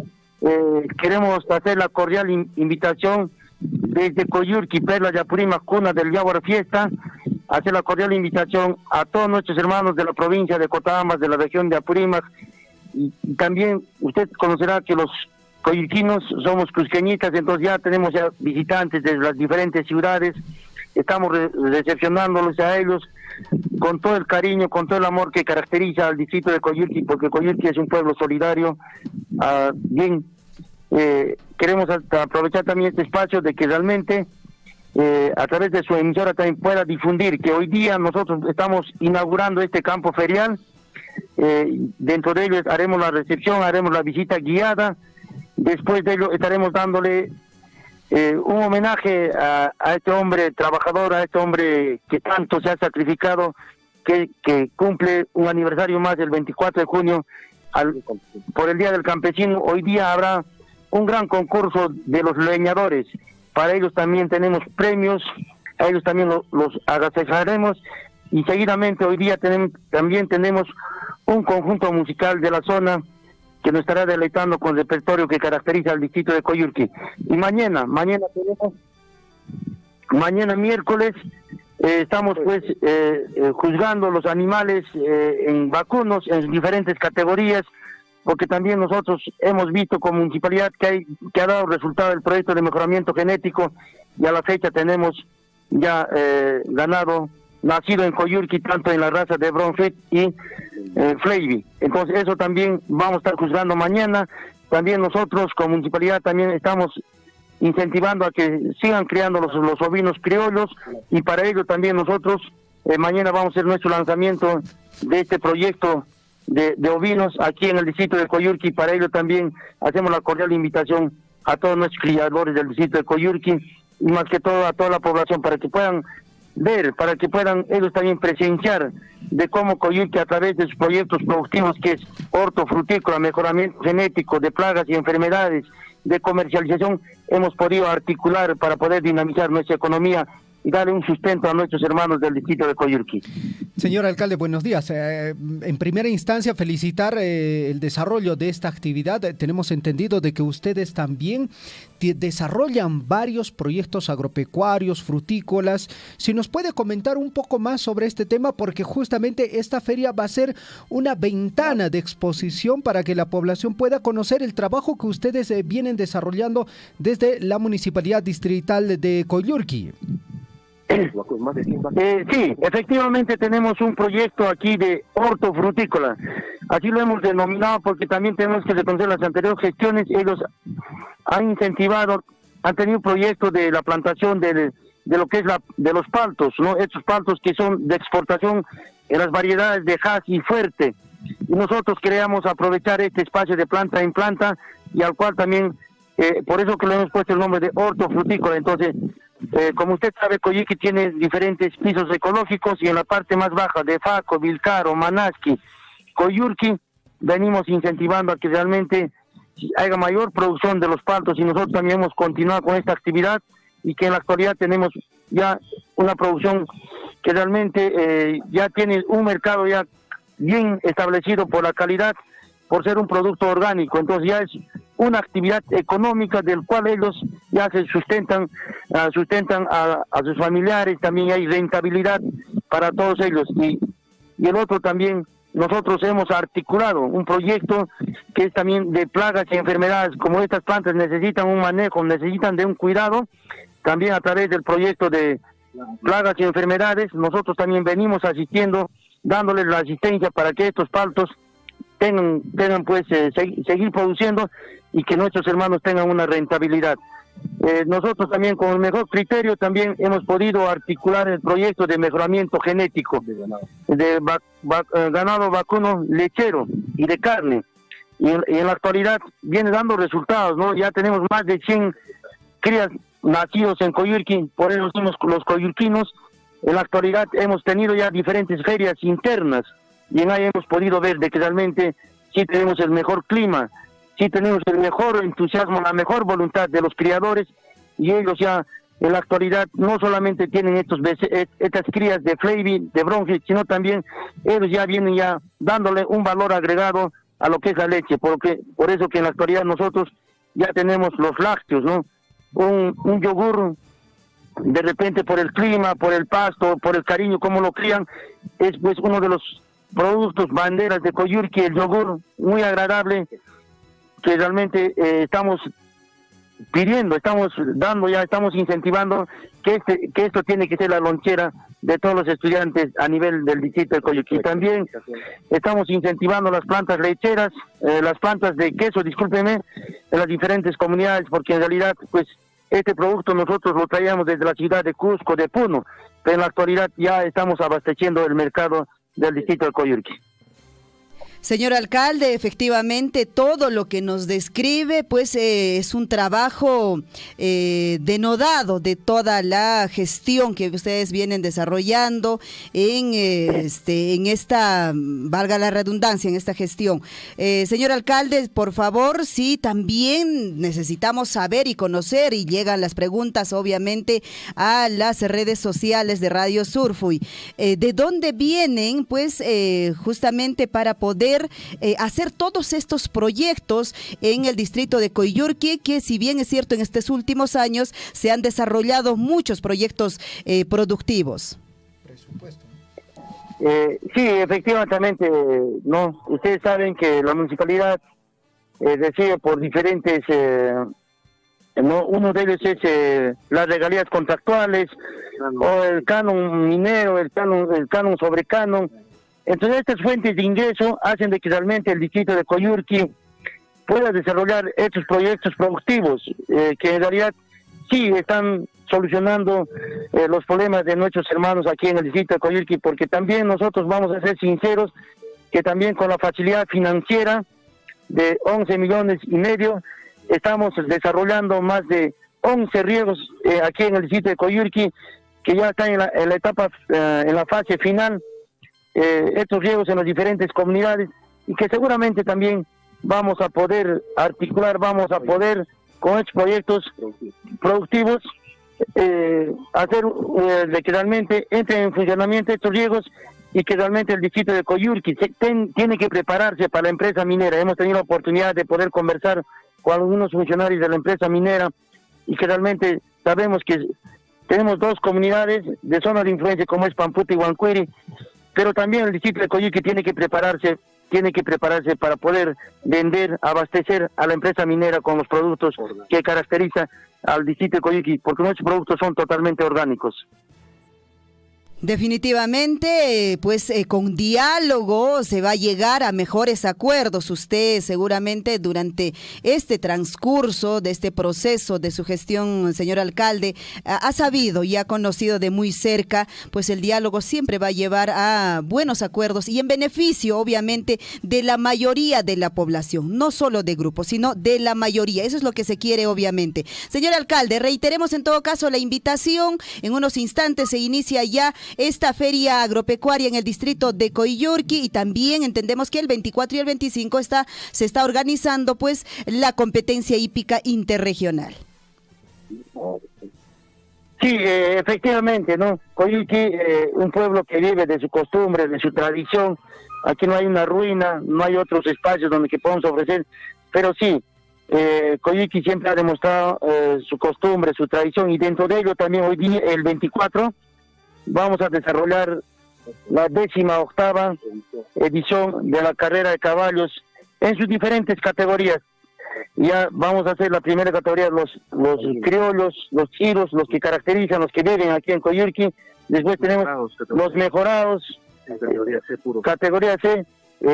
Queremos hacer la cordial invitación desde Coyurqui, Perla de Apurímac, cuna del Yaguara Fiesta, hacer la cordial invitación a todos nuestros hermanos de la provincia de Cotabambas, de la región de Apurímac, y también usted conocerá que los coyurquinos somos cusqueñitas, entonces ya tenemos ya visitantes de las diferentes ciudades, estamos recepcionándolos a ellos con todo el cariño, con todo el amor que caracteriza al distrito de Coyurqui, porque Coyurqui es un pueblo solidario. Queremos aprovechar también este espacio de que realmente a través de su emisora también pueda difundir que hoy día nosotros estamos inaugurando este campo ferial. Dentro de ello haremos la recepción, haremos la visita guiada. Después de ello estaremos dándole un homenaje a este hombre trabajador, a este hombre que tanto se ha sacrificado, que cumple un aniversario más el 24 de junio por el Día del Campesino. Hoy día habrá un gran concurso de los leñadores. Para ellos también tenemos premios, a ellos también los agasajaremos, y seguidamente hoy día también tenemos un conjunto musical de la zona que nos estará deleitando con el repertorio que caracteriza al distrito de Coyurqui. Y mañana miércoles, estamos pues juzgando los animales en vacunos en diferentes categorías, porque también nosotros hemos visto como municipalidad que ha dado resultado el proyecto de mejoramiento genético, y a la fecha tenemos ya ganado nacido en Coyurqui, tanto en la raza de Bronfit y Flavy. Entonces eso también vamos a estar juzgando mañana. También nosotros como municipalidad también estamos incentivando a que sigan criando los ovinos criollos, y para ello también nosotros mañana vamos a hacer nuestro lanzamiento de este proyecto de ovinos aquí en el distrito de Coyurqui. Para ello también hacemos la cordial invitación a todos nuestros criadores del distrito de Coyurqui y más que todo a toda la población, para que puedan ver, para que puedan ellos también presenciar de cómo Coyurqui, a través de sus proyectos productivos, que es hortofrutícola, mejoramiento genético de plagas y enfermedades, de comercialización, hemos podido articular para poder dinamizar nuestra economía y darle un sustento a nuestros hermanos del distrito de Coyurqui. Señor alcalde, buenos días. En primera instancia, felicitar el desarrollo de esta actividad. Tenemos entendido de que ustedes también desarrollan varios proyectos agropecuarios, frutícolas. Si nos puede comentar un poco más sobre este tema, porque justamente esta feria va a ser una ventana de exposición para que la población pueda conocer el trabajo que ustedes vienen desarrollando desde la Municipalidad Distrital de Coyurqui. Sí, efectivamente tenemos un proyecto aquí de hortofrutícola. Así lo hemos denominado porque también tenemos que reconocer las anteriores gestiones. Ellos han incentivado, han tenido un proyecto de la plantación de lo que es de los paltos, ¿no? Estos paltos que son de exportación en las variedades de Hass y Fuerte. Y nosotros queríamos aprovechar este espacio de planta en planta y al cual también, por eso que le hemos puesto el nombre de hortofrutícola. Entonces, como usted sabe, Coyurqui tiene diferentes pisos ecológicos y en la parte más baja de Faco, Vilcaro, Manasqui, Coyurqui, venimos incentivando a que realmente haya mayor producción de los paltos y nosotros también hemos continuado con esta actividad y que en la actualidad tenemos ya una producción que realmente ya tiene un mercado ya bien establecido por la calidad, por ser un producto orgánico. Entonces ya es una actividad económica del cual ellos ya se sustentan a sus familiares, también hay rentabilidad para todos ellos. Y el otro también, nosotros hemos articulado un proyecto que es también de plagas y enfermedades. Como estas plantas necesitan un manejo, necesitan de un cuidado, también a través del proyecto de plagas y enfermedades, nosotros también venimos asistiendo, dándoles la asistencia para que estos paltos tengan pues seguir produciendo y que nuestros hermanos tengan una rentabilidad. Nosotros también con el mejor criterio también hemos podido articular el proyecto de mejoramiento genético de ganado vacuno lechero y de carne, y en la actualidad viene dando resultados, ¿no? Ya tenemos más de 100 crías nacidos en Coyurqui, por eso somos los coyurquinos. En la actualidad hemos tenido ya diferentes ferias internas y en ahí hemos podido ver de que realmente sí tenemos el mejor clima, sí tenemos el mejor entusiasmo, la mejor voluntad de los criadores, y ellos ya en la actualidad no solamente tienen estas crías de Flavy, de Bronchi, sino también ellos ya vienen ya dándole un valor agregado a lo que es la leche, por eso que en la actualidad nosotros ya tenemos los lácteos, ¿no? Un yogur, de repente por el clima, por el pasto, por el cariño, como lo crían, es pues uno de los productos banderas de Coyurqui, el yogur, muy agradable, que realmente estamos pidiendo, estamos dando ya, estamos incentivando que esto tiene que ser la lonchera de todos los estudiantes a nivel del distrito de Coyurqui. También estamos incentivando las plantas lecheras, las plantas de queso, discúlpeme, en las diferentes comunidades, porque en realidad pues este producto nosotros lo traíamos desde la ciudad de Cusco, de Puno, pero en la actualidad ya estamos abasteciendo el mercado del distrito de Coyurqui. Señor alcalde, efectivamente todo lo que nos describe pues es un trabajo denodado de toda la gestión que ustedes vienen desarrollando en esta, valga la redundancia, en esta gestión. Señor alcalde, por favor, sí, también necesitamos saber y conocer, y llegan las preguntas obviamente a las redes sociales de Radio Surfuy, ¿de dónde vienen pues justamente para poder hacer todos estos proyectos en el distrito de Coyurqui, que si bien es cierto en estos últimos años se han desarrollado muchos proyectos productivos? Sí, efectivamente, no. Ustedes saben que la municipalidad recibe por diferentes, uno de ellos es las regalías contractuales, o el canon minero, el canon sobre canon. Entonces estas fuentes de ingreso hacen de que realmente el distrito de Coyurqui pueda desarrollar estos proyectos productivos, que en realidad sí están solucionando los problemas de nuestros hermanos aquí en el distrito de Coyurqui, porque también nosotros vamos a ser sinceros que también con la facilidad financiera de 11,5 millones estamos desarrollando más de 11 riegos aquí en el distrito de Coyurqui, que ya están en la etapa, en la fase final, estos riegos en las diferentes comunidades, y que seguramente también vamos a poder articular, vamos a poder con estos proyectos productivos hacer de que realmente entren en funcionamiento estos riegos y que realmente el distrito de Coyurqui tiene que prepararse para la empresa minera. Hemos tenido la oportunidad de poder conversar con algunos funcionarios de la empresa minera y que realmente sabemos que tenemos 2 comunidades de zona de influencia como es Pamputa y Huancuiri, pero también el distrito de Coyurqui tiene que prepararse para poder vender, abastecer a la empresa minera con los productos que caracteriza al distrito de Coyurqui, porque nuestros productos son totalmente orgánicos. Definitivamente, pues con diálogo se va a llegar a mejores acuerdos. Usted seguramente durante este transcurso de este proceso de su gestión, señor alcalde, ha sabido y ha conocido de muy cerca, pues el diálogo siempre va a llevar a buenos acuerdos y en beneficio, obviamente, de la mayoría de la población, no solo de grupos, sino de la mayoría. Eso es lo que se quiere, obviamente. Señor alcalde, reiteremos en todo caso la invitación. En unos instantes se inicia ya esta feria agropecuaria en el distrito de Coyurqui y también entendemos que el 24 y el 25 se está organizando pues la competencia hípica interregional. Sí, efectivamente, ¿no? Coyurqui, un pueblo que vive de su costumbre, de su tradición. Aquí no hay una ruina, no hay otros espacios donde que podamos ofrecer, pero sí, Coyurqui siempre ha demostrado su costumbre, su tradición, y dentro de ello también hoy día, el 24, vamos a desarrollar la 18ª edición de la carrera de caballos en sus diferentes categorías. Ya vamos a hacer la primera categoría, los criollos, los chiros, los que caracterizan, los que viven aquí en Coyurqui. Después tenemos los mejorados, categoría C,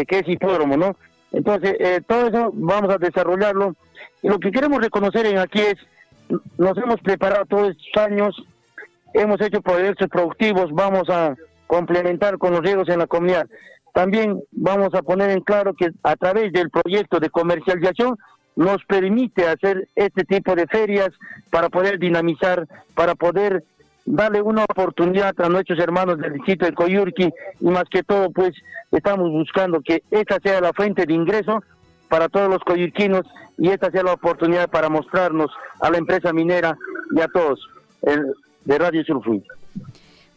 que es hipódromo, ¿no? Entonces, todo eso vamos a desarrollarlo. Y lo que queremos reconocer aquí es, nos hemos preparado todos estos años, hemos hecho proyectos productivos, vamos a complementar con los riegos en la comunidad. También vamos a poner en claro que a través del proyecto de comercialización nos permite hacer este tipo de ferias para poder dinamizar, para poder darle una oportunidad a nuestros hermanos del distrito de Coyurqui, y más que todo pues estamos buscando que esta sea la fuente de ingreso para todos los coyurquinos y esta sea la oportunidad para mostrarnos a la empresa minera y a todos de Radio Surfui.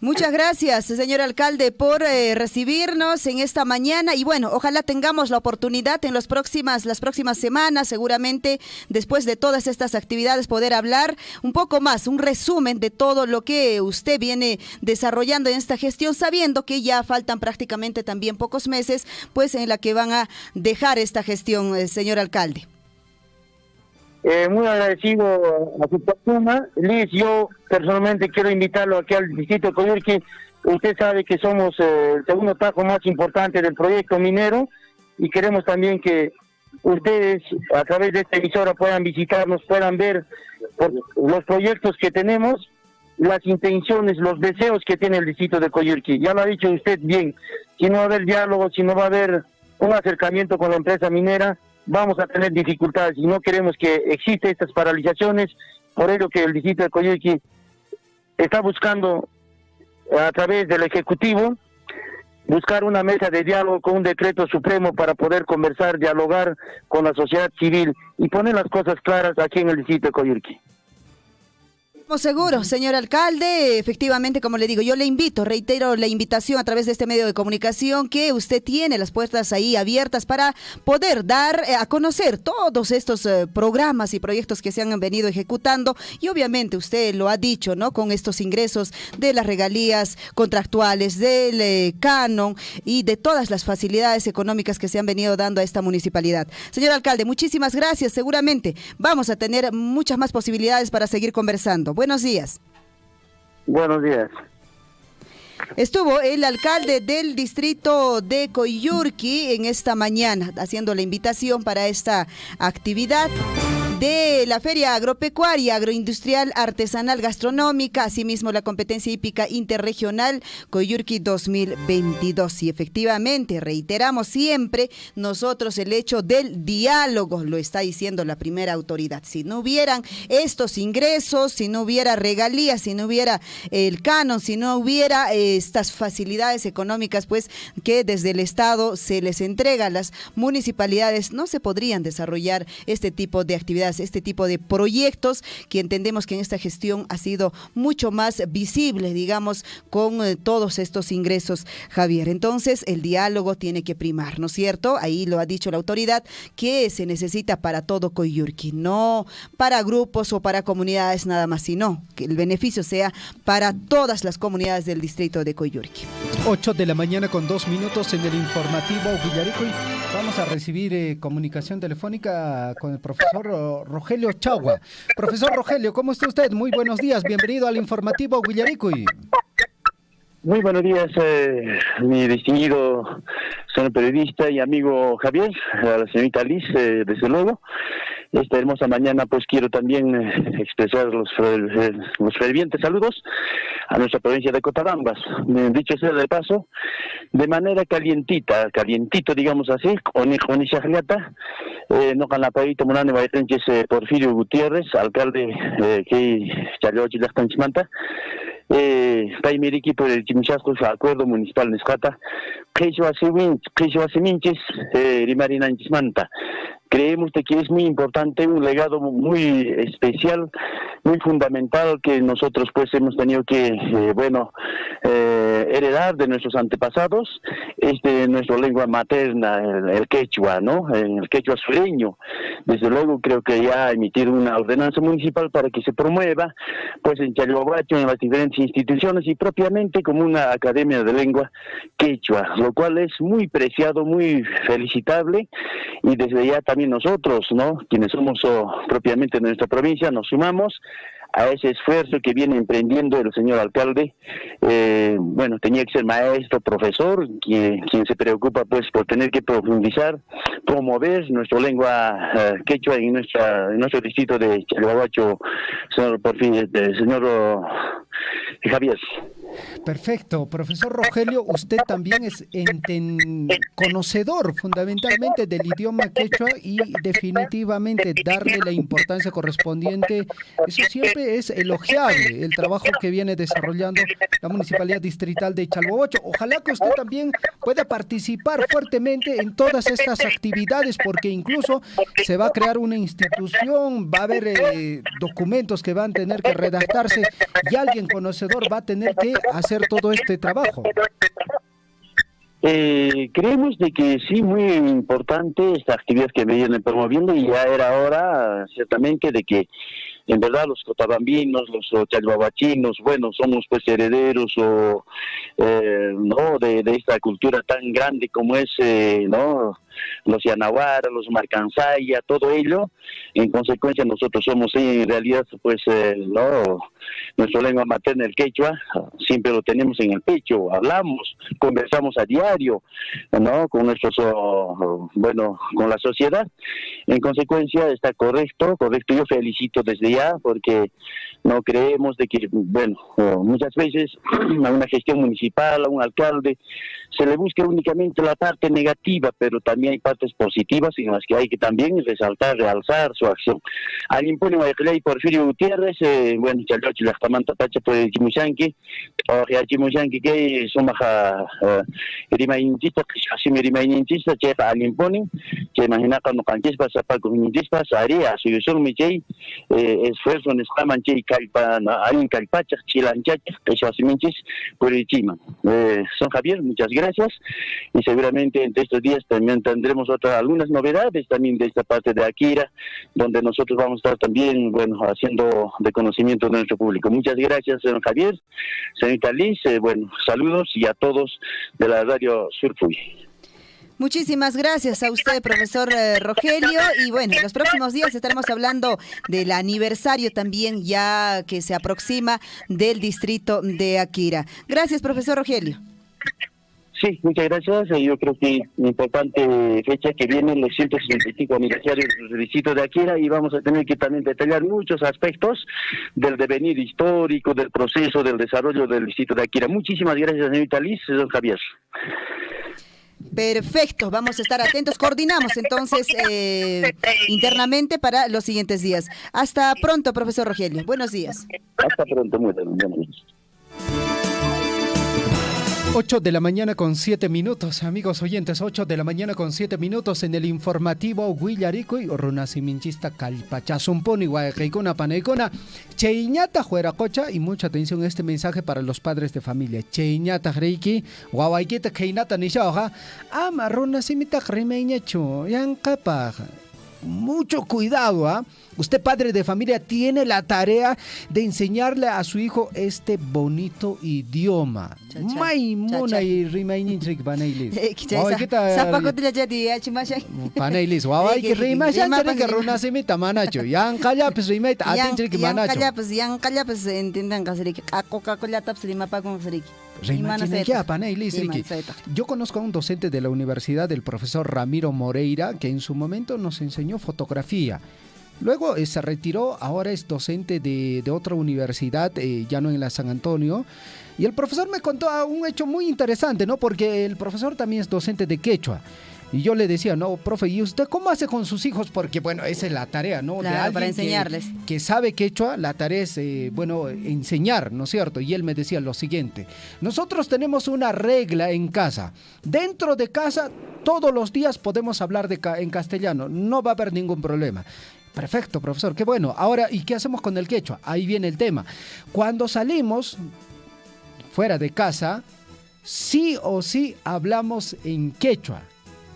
Muchas gracias, señor alcalde, por recibirnos en esta mañana y bueno, ojalá tengamos la oportunidad en las próximas semanas, seguramente después de todas estas actividades, poder hablar un poco más, un resumen de todo lo que usted viene desarrollando en esta gestión, sabiendo que ya faltan prácticamente también pocos meses, pues en la que van a dejar esta gestión, señor alcalde. Muy agradecido a su persona. Liz, yo personalmente quiero invitarlo aquí al distrito de Coyurqui. Usted sabe que somos el segundo tajo más importante del proyecto minero y queremos también que ustedes a través de esta emisora puedan visitarnos, puedan ver los proyectos que tenemos, las intenciones, los deseos que tiene el distrito de Coyurqui. Ya lo ha dicho usted bien, si no va a haber diálogo, si no va a haber un acercamiento con la empresa minera, vamos a tener dificultades y no queremos que existan estas paralizaciones. Por ello que el distrito de Coyurqui está buscando a través del Ejecutivo buscar una mesa de diálogo con un decreto supremo para poder conversar, dialogar con la sociedad civil y poner las cosas claras aquí en el distrito de Coyurqui. Seguro, señor alcalde, efectivamente, como le digo, yo le invito, reitero la invitación a través de este medio de comunicación, que usted tiene las puertas ahí abiertas para poder dar a conocer todos estos programas y proyectos que se han venido ejecutando y obviamente usted lo ha dicho, ¿no? Con estos ingresos de las regalías contractuales, del canon y de todas las facilidades económicas que se han venido dando a esta municipalidad. Señor alcalde, muchísimas gracias, seguramente vamos a tener muchas más posibilidades para seguir conversando. Buenos días. Buenos días. Estuvo el alcalde del distrito de Coyurqui en esta mañana haciendo la invitación para esta actividad de la Feria Agropecuaria, Agroindustrial, Artesanal, Gastronómica, asimismo la competencia hípica interregional Coyurqui 2022. Y efectivamente, reiteramos siempre nosotros el hecho del diálogo, lo está diciendo la primera autoridad. Si no hubieran estos ingresos, si no hubiera regalías, si no hubiera el canon, si no hubiera estas facilidades económicas, pues que desde el Estado se les entrega a las municipalidades, no se podrían desarrollar este tipo de actividades, este tipo de proyectos que entendemos que en esta gestión ha sido mucho más visible, digamos, con todos estos ingresos, Javier. Entonces, el diálogo tiene que primar, ¿no es cierto? Ahí lo ha dicho la autoridad, que se necesita para todo Coyurqui, no para grupos o para comunidades nada más, sino que el beneficio sea para todas las comunidades del distrito de Coyurqui. 8 de la mañana con 2 minutos en el informativo Huillaricui. Vamos a recibir comunicación telefónica con el profesor Rogelio Chagua. Profesor Rogelio, ¿cómo está usted? Muy buenos días, bienvenido al informativo Huillaricui. Muy buenos días, mi distinguido señor periodista y amigo Javier, a la señorita Liz, desde luego. Esta hermosa mañana pues quiero también expresar los fervientes saludos a nuestra provincia de Cotabambas. Dicho sea de paso, de manera calientito digamos así, con Ixajliata, no con la país Monane Baitenches Porfirio Gutiérrez, alcalde que Chaleochi Lachtanchmanta, Paimiriki por el Chimichasco, acuerdo municipal Nescata, Quechua Seminches, Rimarinanchmanta. Creemos que es muy importante, un legado muy especial, muy fundamental que nosotros pues hemos tenido que, heredar de nuestros antepasados, nuestra lengua materna, el quechua, ¿no? El quechua sureño. Desde luego creo que ya ha emitido una ordenanza municipal para que se promueva, pues en Chalhuahuacho, en las diferentes instituciones y propiamente como una academia de lengua quechua, lo cual es muy preciado, muy felicitable y desde ya también nosotros, ¿no? Quienes somos propiamente de nuestra provincia, nos sumamos a ese esfuerzo que viene emprendiendo el señor alcalde. Tenía que ser maestro, profesor, quien se preocupa pues por tener que profundizar, promover nuestra lengua quechua en nuestro distrito de Chalhuahuacho, señor Javier. Perfecto. Profesor Rogelio, usted también es conocedor fundamentalmente del idioma quechua y definitivamente darle la importancia correspondiente. Eso siempre es elogiable, el trabajo que viene desarrollando la Municipalidad Distrital de Chalhuahuacho. Ojalá que usted también pueda participar fuertemente en todas estas actividades, porque incluso se va a crear una institución, va a haber documentos que van a tener que redactarse y alguien conocedor va a tener que hacer todo este trabajo. Creemos de que sí, muy importante esta actividad que me vienen promoviendo y ya era hora ciertamente de que en verdad los cotabambinos, los chalhuahuachinos, somos pues herederos de esta cultura tan grande como es los Yanahuara, los Marcansaya, todo ello. En consecuencia nosotros somos en realidad pues nuestra lengua materna, el quechua, siempre lo tenemos en el pecho, hablamos, conversamos a diario, ¿no? Con nuestros, con la sociedad. En consecuencia está correcto, yo felicito desde ya porque no creemos de que, muchas veces a una gestión municipal, a un alcalde, se le busca únicamente la parte negativa, pero también hay partes positivas en las que hay que también realzar su acción. Al impone Guayaclay Porfirio Gutiérrez, Chalochi, la Jamanta Pacha, pues Chimuchanqui, o Chimuchanqui, que son baja Rimainchista, así me Rimainchista, Chefa al impone, que imagina cuando Cantispas, Zapaco Mintispas, Area, Suyusur Michei, esfuerzo en Escamanche, Alin Calpacha, Chilanchacha, que se hace Minchis, por el Chima. Son Javier, muchas gracias, y seguramente entre estos días también tendremos algunas novedades también de esta parte de Akira, donde nosotros vamos a estar también, haciendo de conocimiento de nuestro público. Muchas gracias, señor Javier, señorita Liz, saludos y a todos de la Radio Surfuy. Muchísimas gracias a usted, profesor Rogelio, y en los próximos días estaremos hablando del aniversario también ya que se aproxima del distrito de Akira. Gracias, profesor Rogelio. Sí, muchas gracias. Yo creo que importante fecha que viene, el 165 aniversario del distrito de Akira, y vamos a tener que también detallar muchos aspectos del devenir histórico, del proceso, del desarrollo del distrito de Akira. Muchísimas gracias, señorita Liz, don Javier. Perfecto, vamos a estar atentos. Coordinamos entonces internamente para los siguientes días. Hasta pronto, profesor Rogelio. Buenos días. Hasta pronto, muy bien. 8 de la mañana con 7 minutos, amigos oyentes, 8 de la mañana con 7 minutos en el informativo Huillarikuy, Runasiminchista Calpachazumponi, Guayquicuna Paneicona, Cheiñata Jueracocha, y mucha atención a este mensaje para los padres de familia. Cheiñata Reiki, Guaguayquita Keinata Nishoja, Ama Runasimita Rimeñacho, Yancapa. Mucho cuidado, ¿ah? Usted, padre de familia, tiene la tarea de enseñarle a su hijo este bonito idioma. Maimuna y Rimainintrik Panailis. Panailis, Wawai Rimashan que Runasimita Manacho. Yan Kallapis Rimait, Atintrik Manacho. Yan Kallapis, entiendan que a Coca-Cola taps Rimapa con Friki. Yo conozco a un docente de la universidad, el profesor Ramiro Moreira, que en su momento nos enseñó fotografía. Luego se retiró, ahora es docente de otra universidad, ya no en la San Antonio. Y el profesor me contó un hecho muy interesante, ¿no? Porque el profesor también es docente de quechua. Y yo le decía, no, profe, ¿y usted cómo hace con sus hijos? Porque, bueno, esa es la tarea, ¿no? Claro, de alguien para enseñarles. Que sabe quechua, la tarea es, enseñar, ¿no es cierto? Y él me decía lo siguiente: nosotros tenemos una regla en casa. Dentro de casa, todos los días podemos hablar en castellano. No va a haber ningún problema. Perfecto, profesor, qué bueno. Ahora, ¿y qué hacemos con el quechua? Ahí viene el tema. Cuando salimos fuera de casa, sí o sí hablamos en quechua.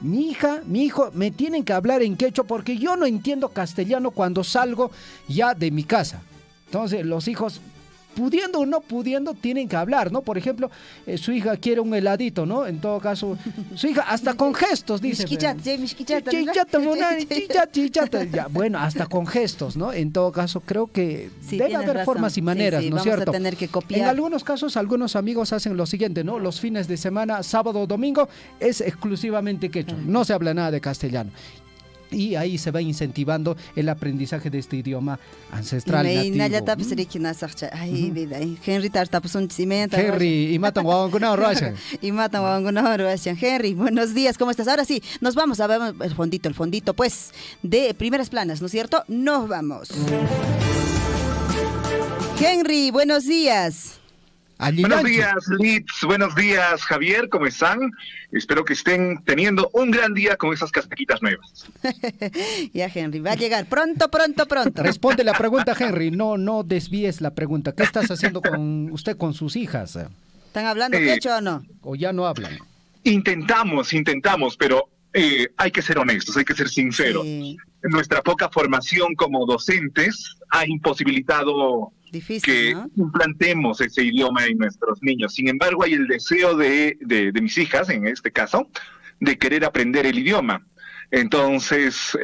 Mi hija, mi hijo me tienen que hablar en quechua porque yo no entiendo castellano cuando salgo ya de mi casa. Entonces los hijos, pudiendo o no pudiendo, tienen que hablar, ¿no? Por ejemplo, su hija quiere un heladito, ¿no? En todo caso, su hija hasta con gestos dice. Ya, bueno, hasta con gestos, ¿no? En todo caso, creo que sí, debe haber razón. Formas y maneras, ¿no es cierto? Vamos a tener que copiar. En algunos casos, algunos amigos hacen lo siguiente, ¿no? Los fines de semana, sábado o domingo, es exclusivamente quechua. No se habla nada de castellano. Y ahí se va incentivando el aprendizaje de este idioma ancestral nativo. Henry, y matan guaguangunao roashan. Henry, buenos días, ¿cómo estás? Ahora sí, nos vamos a ver el fondito, pues, de primeras planas, ¿no es cierto? Nos vamos. Henry, buenos días. Buenos días, Litz. Buenos días, Javier. ¿Cómo están? Espero que estén teniendo un gran día con esas castaquitas nuevas. Ya, Henry, va a llegar pronto. Responde la pregunta, Henry. No desvíes la pregunta. ¿Qué estás haciendo usted con sus hijas? ¿Están hablando quechua o no? ¿O ya no hablan? Intentamos, pero hay que ser honestos, hay que ser sinceros. Sí. Nuestra poca formación como docentes ha imposibilitado que implantemos ese idioma en nuestros niños. Sin embargo, hay el deseo de mis hijas, en este caso, de querer aprender el idioma. Entonces,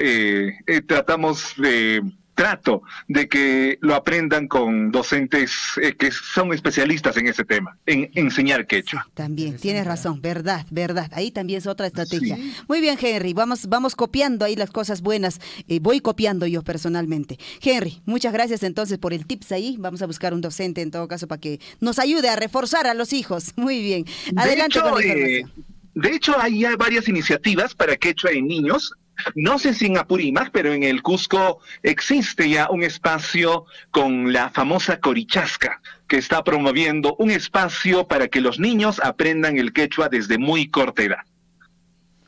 trato de que lo aprendan con docentes que son especialistas en ese tema, en enseñar quechua. Sí, también, tienes razón, verdad. Ahí también es otra estrategia. Sí. Muy bien, Henry, vamos copiando ahí las cosas buenas. Voy copiando yo personalmente. Henry, muchas gracias entonces por el tips ahí. Vamos a buscar un docente en todo caso para que nos ayude a reforzar a los hijos. Muy bien. Adelante con la información. De hecho, hay ya varias iniciativas para quechua en niños. No sé si en Apurímac, pero en el Cusco existe ya un espacio con la famosa Corichasca, que está promoviendo un espacio para que los niños aprendan el quechua desde muy corta edad.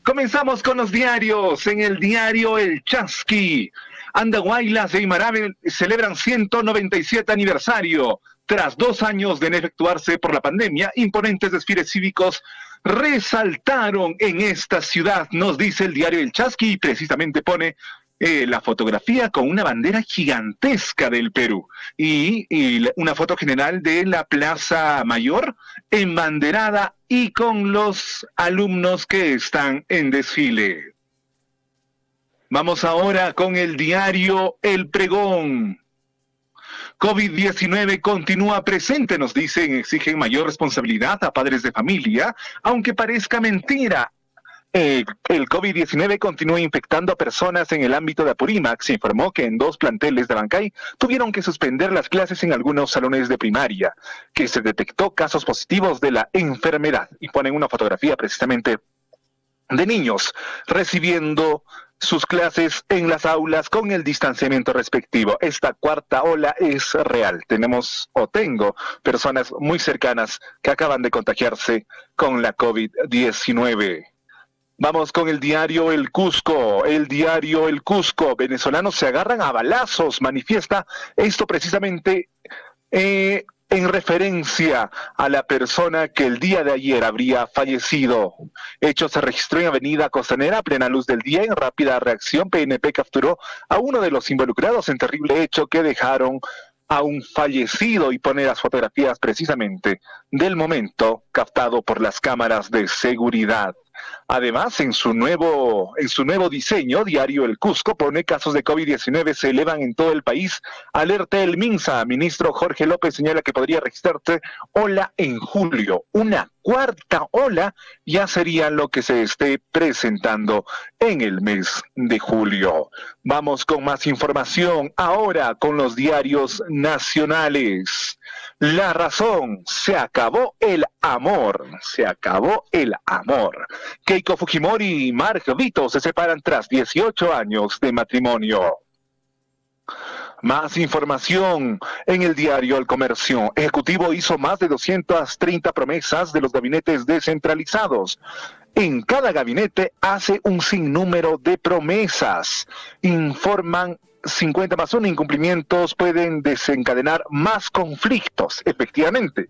Comenzamos con los diarios. En el diario El Chasqui, Andahuaylas de Imarame celebran 197 aniversario. Tras 2 años de no efectuarse por la pandemia, imponentes desfiles cívicos resaltaron en esta ciudad, nos dice el diario El Chasqui, y precisamente pone la fotografía con una bandera gigantesca del Perú y una foto general de la Plaza Mayor embanderada y con los alumnos que están en desfile. Vamos ahora con el diario El Pregón. COVID-19 continúa presente, nos dicen, exigen mayor responsabilidad a padres de familia, aunque parezca mentira. El COVID-19 continúa infectando a personas en el ámbito de Apurímac. Se informó que en 2 planteles de Abancay tuvieron que suspender las clases en algunos salones de primaria, que se detectó casos positivos de la enfermedad. Y ponen una fotografía precisamente de niños recibiendo sus clases en las aulas con el distanciamiento respectivo. Esta 4ª ola es real. Tengo personas muy cercanas que acaban de contagiarse con la COVID-19. Vamos con el diario El Cusco. El diario El Cusco. Venezolanos se agarran a balazos, manifiesta esto precisamente en referencia a la persona que el día de ayer habría fallecido. Hecho se registró en Avenida Costanera a plena luz del día. En rápida reacción, PNP capturó a uno de los involucrados en terrible hecho que dejaron a un fallecido, y pone las fotografías precisamente del momento captado por las cámaras de seguridad. Además, en su nuevo diseño, Diario El Cusco pone casos de COVID-19 se elevan en todo el país. Alerta el MINSA. Ministro Jorge López señala que podría registrarse ola en julio. Una 4ª ola ya sería lo que se esté presentando en el mes de julio. Vamos con más información ahora con los diarios nacionales. La Razón, se acabó el amor, se acabó el amor. Keiko Fujimori y Mark Vito se separan tras 18 años de matrimonio. Más información en el diario El Comercio. Ejecutivo hizo más de 230 promesas de los gabinetes descentralizados. En cada gabinete hace un sinnúmero de promesas. Informan 50+1 incumplimientos pueden desencadenar más conflictos. Efectivamente,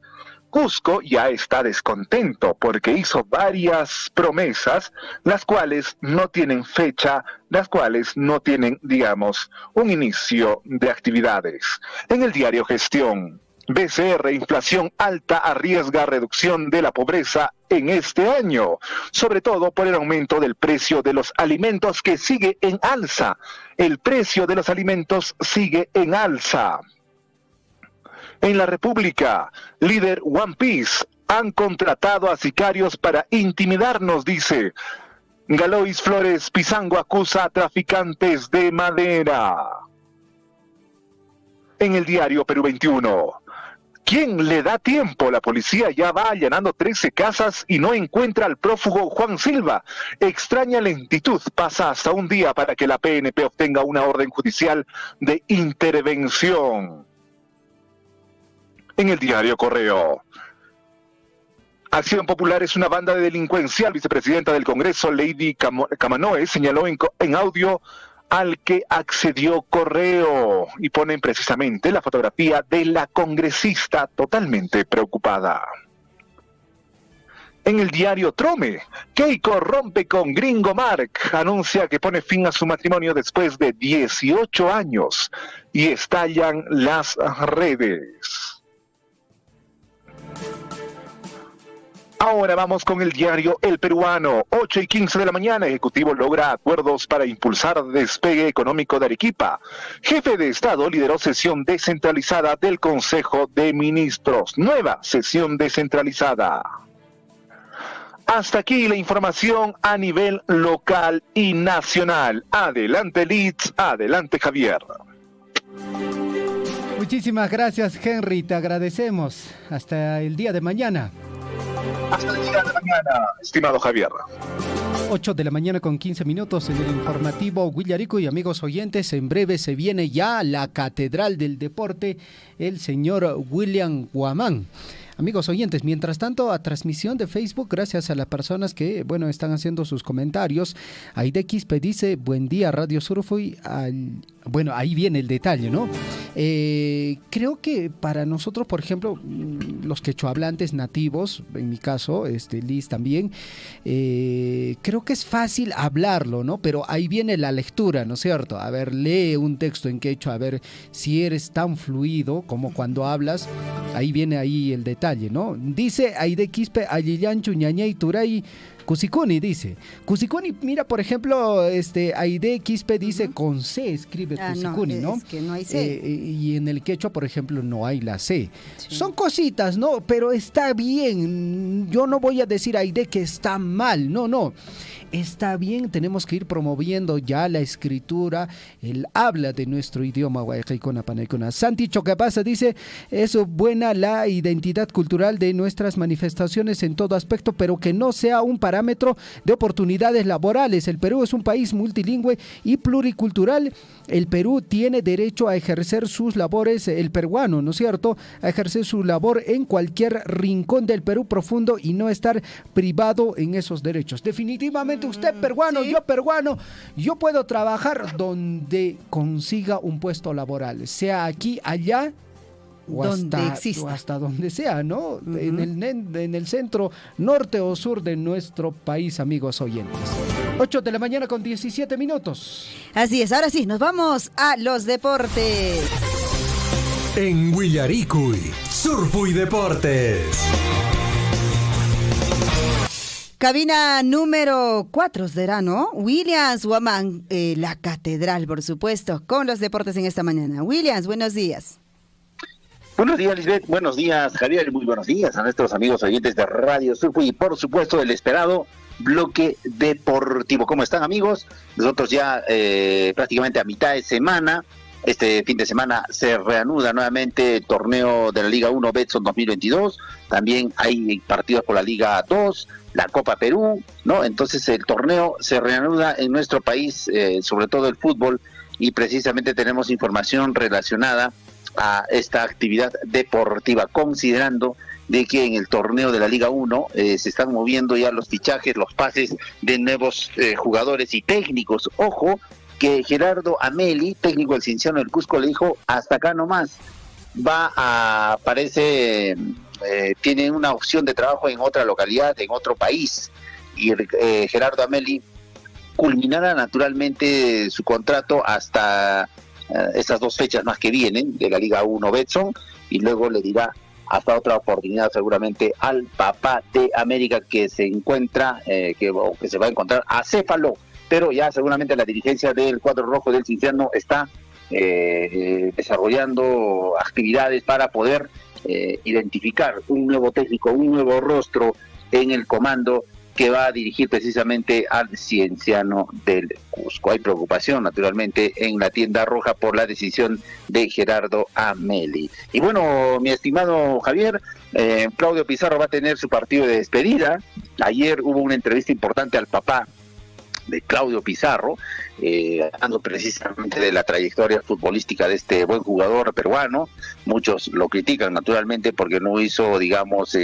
Cusco ya está descontento porque hizo varias promesas, las cuales no tienen fecha, las cuales no tienen, digamos, un inicio de actividades. En el diario Gestión, BCR, inflación alta arriesga reducción de la pobreza en este año, sobre todo por el aumento del precio de los alimentos que sigue en alza. El precio de los alimentos sigue en alza. En la República, líder One Piece, han contratado a sicarios para intimidarnos, dice. Galois Flores Pizango acusa a traficantes de madera. En el diario Perú 21. ¿Quién le da tiempo? La policía ya va allanando 13 casas y no encuentra al prófugo Juan Silva. Extraña lentitud, pasa hasta un día para que la PNP obtenga una orden judicial de intervención. En el diario Correo. Acción Popular es una banda de delincuencial. Vicepresidenta del Congreso, Lady Camanoe, señaló en audio al que accedió Correo, y ponen precisamente la fotografía de la congresista totalmente preocupada. En el diario Trome, Keiko rompe con Gringo Mark, anuncia que pone fin a su matrimonio después de 18 años y estallan las redes. Ahora vamos con el diario El Peruano. 8:15 de la mañana, Ejecutivo logra acuerdos para impulsar despegue económico de Arequipa. Jefe de Estado lideró sesión descentralizada del Consejo de Ministros. Nueva sesión descentralizada. Hasta aquí la información a nivel local y nacional. Adelante Litz, adelante Javier. Muchísimas gracias, Henry, te agradecemos. Hasta el día de mañana. Hasta el día de mañana, estimado Javier. 8 de la mañana con 15 minutos en el informativo Huillarico. Y amigos oyentes, en breve se viene ya la Catedral del Deporte, el señor William Guamán. Amigos oyentes, mientras tanto, a transmisión de Facebook, gracias a las personas que, bueno, están haciendo sus comentarios. Aide Quispe dice, buen día, Radio Surfoy. Bueno, ahí viene el detalle, ¿no? Creo que para nosotros, por ejemplo, los quechohablantes nativos, en mi caso, Liz también, creo que es fácil hablarlo, ¿no? Pero ahí viene la lectura, ¿no es cierto? A ver, lee un texto en quechua, a ver si eres tan fluido como cuando hablas. Ahí viene el detalle, ¿no? Dice Aide Quispe, Ayillanchu, Ñañay, Turay, Cusikuni, dice. Cusikuni, mira, por ejemplo, Aide Quispe dice con C, escribe Cusikuni, ¿no? Es que no hay C. Y en el quechua, por ejemplo, no hay la C. Sí. Son cositas, ¿no? Pero está bien. Yo no voy a decir Aide que está mal, no. Está bien, tenemos que ir promoviendo ya la escritura, el habla de nuestro idioma guaycaicona panaicona. Santi Chocapasa dice, es buena la identidad cultural de nuestras manifestaciones en todo aspecto, pero que no sea un parámetro de oportunidades laborales. El Perú es un país multilingüe y pluricultural. El Perú tiene derecho a ejercer sus labores, el peruano, ¿no es cierto?, a ejercer su labor en cualquier rincón del Perú profundo y no estar privado en esos derechos. Definitivamente usted peruano, ¿sí? Yo peruano, yo puedo trabajar donde consiga un puesto laboral, sea aquí, allá, o hasta donde sea, ¿no? Uh-huh. En el centro, norte o sur de nuestro país, amigos oyentes. 8 de la mañana con 17 minutos. Así es, ahora sí, nos vamos a los deportes. En Huillaricuy, Surfo y Deportes. Cabina número 4 será, ¿no? Williams Guamán, la catedral, por supuesto, con los deportes en esta mañana. Williams, buenos días. Buenos días, Lisbeth. Buenos días, Javier. Muy buenos días a nuestros amigos oyentes de Radio Surfo y, por supuesto, el esperado bloque deportivo. ¿Cómo están, amigos? Nosotros ya prácticamente a mitad de semana. Este fin de semana se reanuda nuevamente el torneo de la Liga 1 Betson 2022. También hay partidos por la Liga 2, la Copa Perú, ¿no? Entonces el torneo se reanuda en nuestro país, sobre todo el fútbol, y precisamente tenemos información relacionada a esta actividad deportiva, considerando de que en el torneo de la Liga 1 se están moviendo ya los fichajes, los pases de nuevos jugadores y técnicos. Ojo, que Gerardo Ameli, técnico del Cienciano del Cusco, le dijo, hasta acá nomás, tiene una opción de trabajo en otra localidad, en otro país, y Gerardo Ameli culminará naturalmente su contrato hasta estas 2 fechas más que vienen, de la Liga 1 Betson, y luego le dirá hasta otra oportunidad seguramente al papá de América que se encuentra, que se va a encontrar acéfalo, pero ya seguramente la dirigencia del cuadro rojo del Cinciano está desarrollando actividades para poder identificar un nuevo técnico, un nuevo rostro en el comando que va a dirigir precisamente al Cienciano del Cusco. Hay preocupación, naturalmente, en la tienda roja por la decisión de Gerardo Ameli. Y bueno, mi estimado Javier, Claudio Pizarro va a tener su partido de despedida. Ayer hubo una entrevista importante al papá de Claudio Pizarro, hablando precisamente de la trayectoria futbolística de este buen jugador peruano. Muchos lo critican naturalmente porque no hizo, digamos,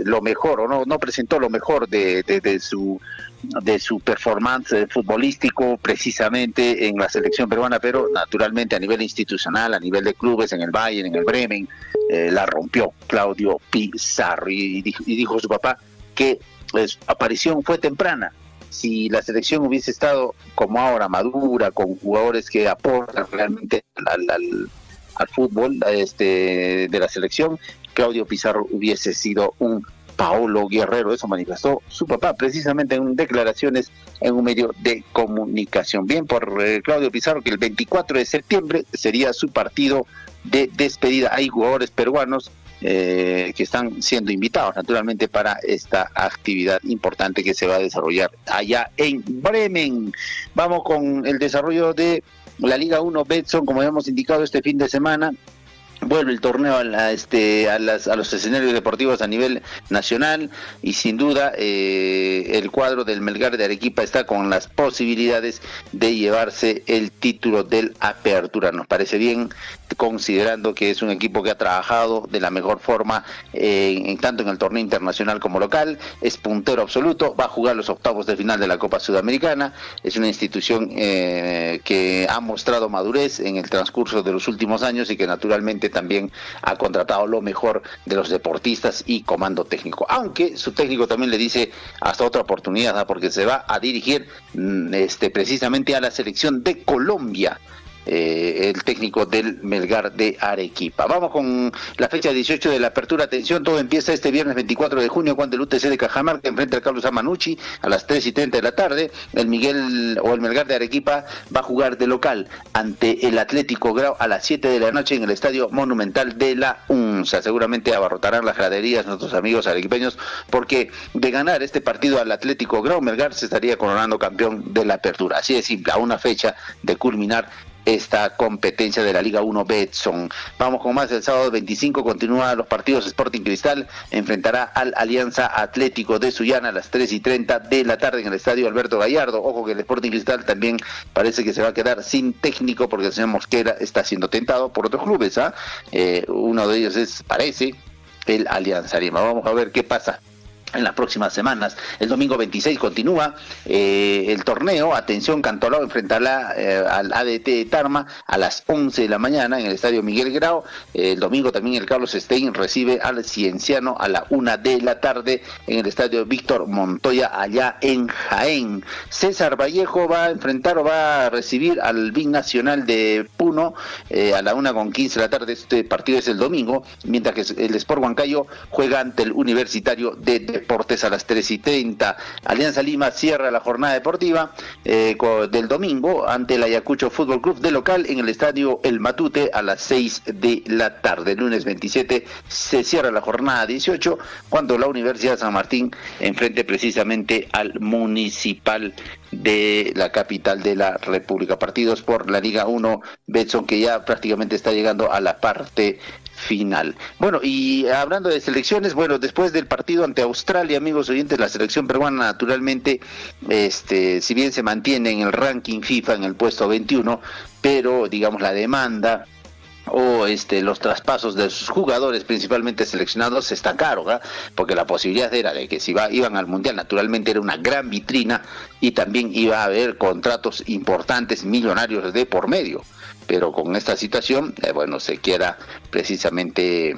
lo mejor, o no presentó lo mejor de su performance futbolístico precisamente en la selección peruana, pero naturalmente a nivel institucional, a nivel de clubes, en el Bayern, en el Bremen, la rompió Claudio Pizarro, y dijo su papá que su aparición fue temprana. Si la selección hubiese estado como ahora, madura, con jugadores que aportan realmente al fútbol de la selección, Claudio Pizarro hubiese sido un Paolo Guerrero. Eso manifestó su papá precisamente en declaraciones en un medio de comunicación. Bien por Claudio Pizarro, que el 24 de septiembre sería su partido de despedida. Hay jugadores peruanos que están siendo invitados naturalmente para esta actividad importante que se va a desarrollar allá en Bremen. Vamos con el desarrollo de la Liga 1 Betson, como hemos indicado este fin de semana. Vuelve el torneo a los escenarios deportivos a nivel nacional, y sin duda el cuadro del Melgar de Arequipa está con las posibilidades de llevarse el título del Apertura. Nos parece bien, considerando que es un equipo que ha trabajado de la mejor forma tanto en el torneo internacional como local. Es puntero absoluto, va a jugar los octavos de final de la Copa Sudamericana. Es una institución que ha mostrado madurez en el transcurso de los últimos años y que naturalmente también ha contratado lo mejor de los deportistas y comando técnico, aunque su técnico también le dice hasta otra oportunidad, ¿no? Porque se va a dirigir precisamente a la selección de Colombia. el técnico del Melgar de Arequipa. Vamos con la fecha 18 de la apertura. Atención, todo empieza este viernes 24 de junio cuando el UTC de Cajamarca enfrenta al Carlos Amanucci a las 3:30 de la tarde. El Melgar de Arequipa va a jugar de local ante el Atlético Grau a las 7 de la noche en el Estadio Monumental de la UNSA. Seguramente abarrotarán las graderías nuestros amigos arequipeños, porque de ganar este partido al Atlético Grau, Melgar se estaría coronando campeón de la apertura. Así de simple, a una fecha de culminar esta competencia de la Liga 1 Betson. Vamos con más. El sábado 25 continúan los partidos. Sporting Cristal enfrentará al Alianza Atlético de Sullana a las 3:30 de la tarde en el Estadio Alberto Gallardo. Ojo que el Sporting Cristal también parece que se va a quedar sin técnico porque el señor Mosquera está siendo tentado por otros clubes. Uno de ellos parece el Alianza Lima. Vamos a ver qué pasa en las próximas semanas. El domingo 26 continúa el torneo. Atención, Cantolao enfrentará al ADT de Tarma a las 11 de la mañana en el Estadio Miguel Grau. El domingo también el Carlos Stein recibe al Cienciano a la 1 de la tarde en el Estadio Víctor Montoya allá en Jaén. César Vallejo va a recibir al Binacional de Puno a la 1:15 de la tarde. Este partido es el domingo, mientras que el Sport Huancayo juega ante el Universitario de Deportes a las 3:30. Alianza Lima cierra la jornada deportiva del domingo ante el Ayacucho Fútbol Club de local en el Estadio El Matute a las 6 de la tarde. El lunes 27 se cierra la jornada 18 cuando la Universidad de San Martín enfrente precisamente al Municipal de la capital de la República. Partidos por la Liga 1 Betson, que ya prácticamente está llegando a la parte final. Bueno, y hablando de selecciones, después del partido ante Australia, amigos oyentes, la selección peruana naturalmente, si bien se mantiene en el ranking FIFA en el puesto 21, pero digamos la demanda o los traspasos de sus jugadores, principalmente seleccionados, está caro, porque la posibilidad era de que si iban al Mundial, naturalmente era una gran vitrina y también iba a haber contratos importantes, millonarios de por medio. Pero con esta situación, se quiera precisamente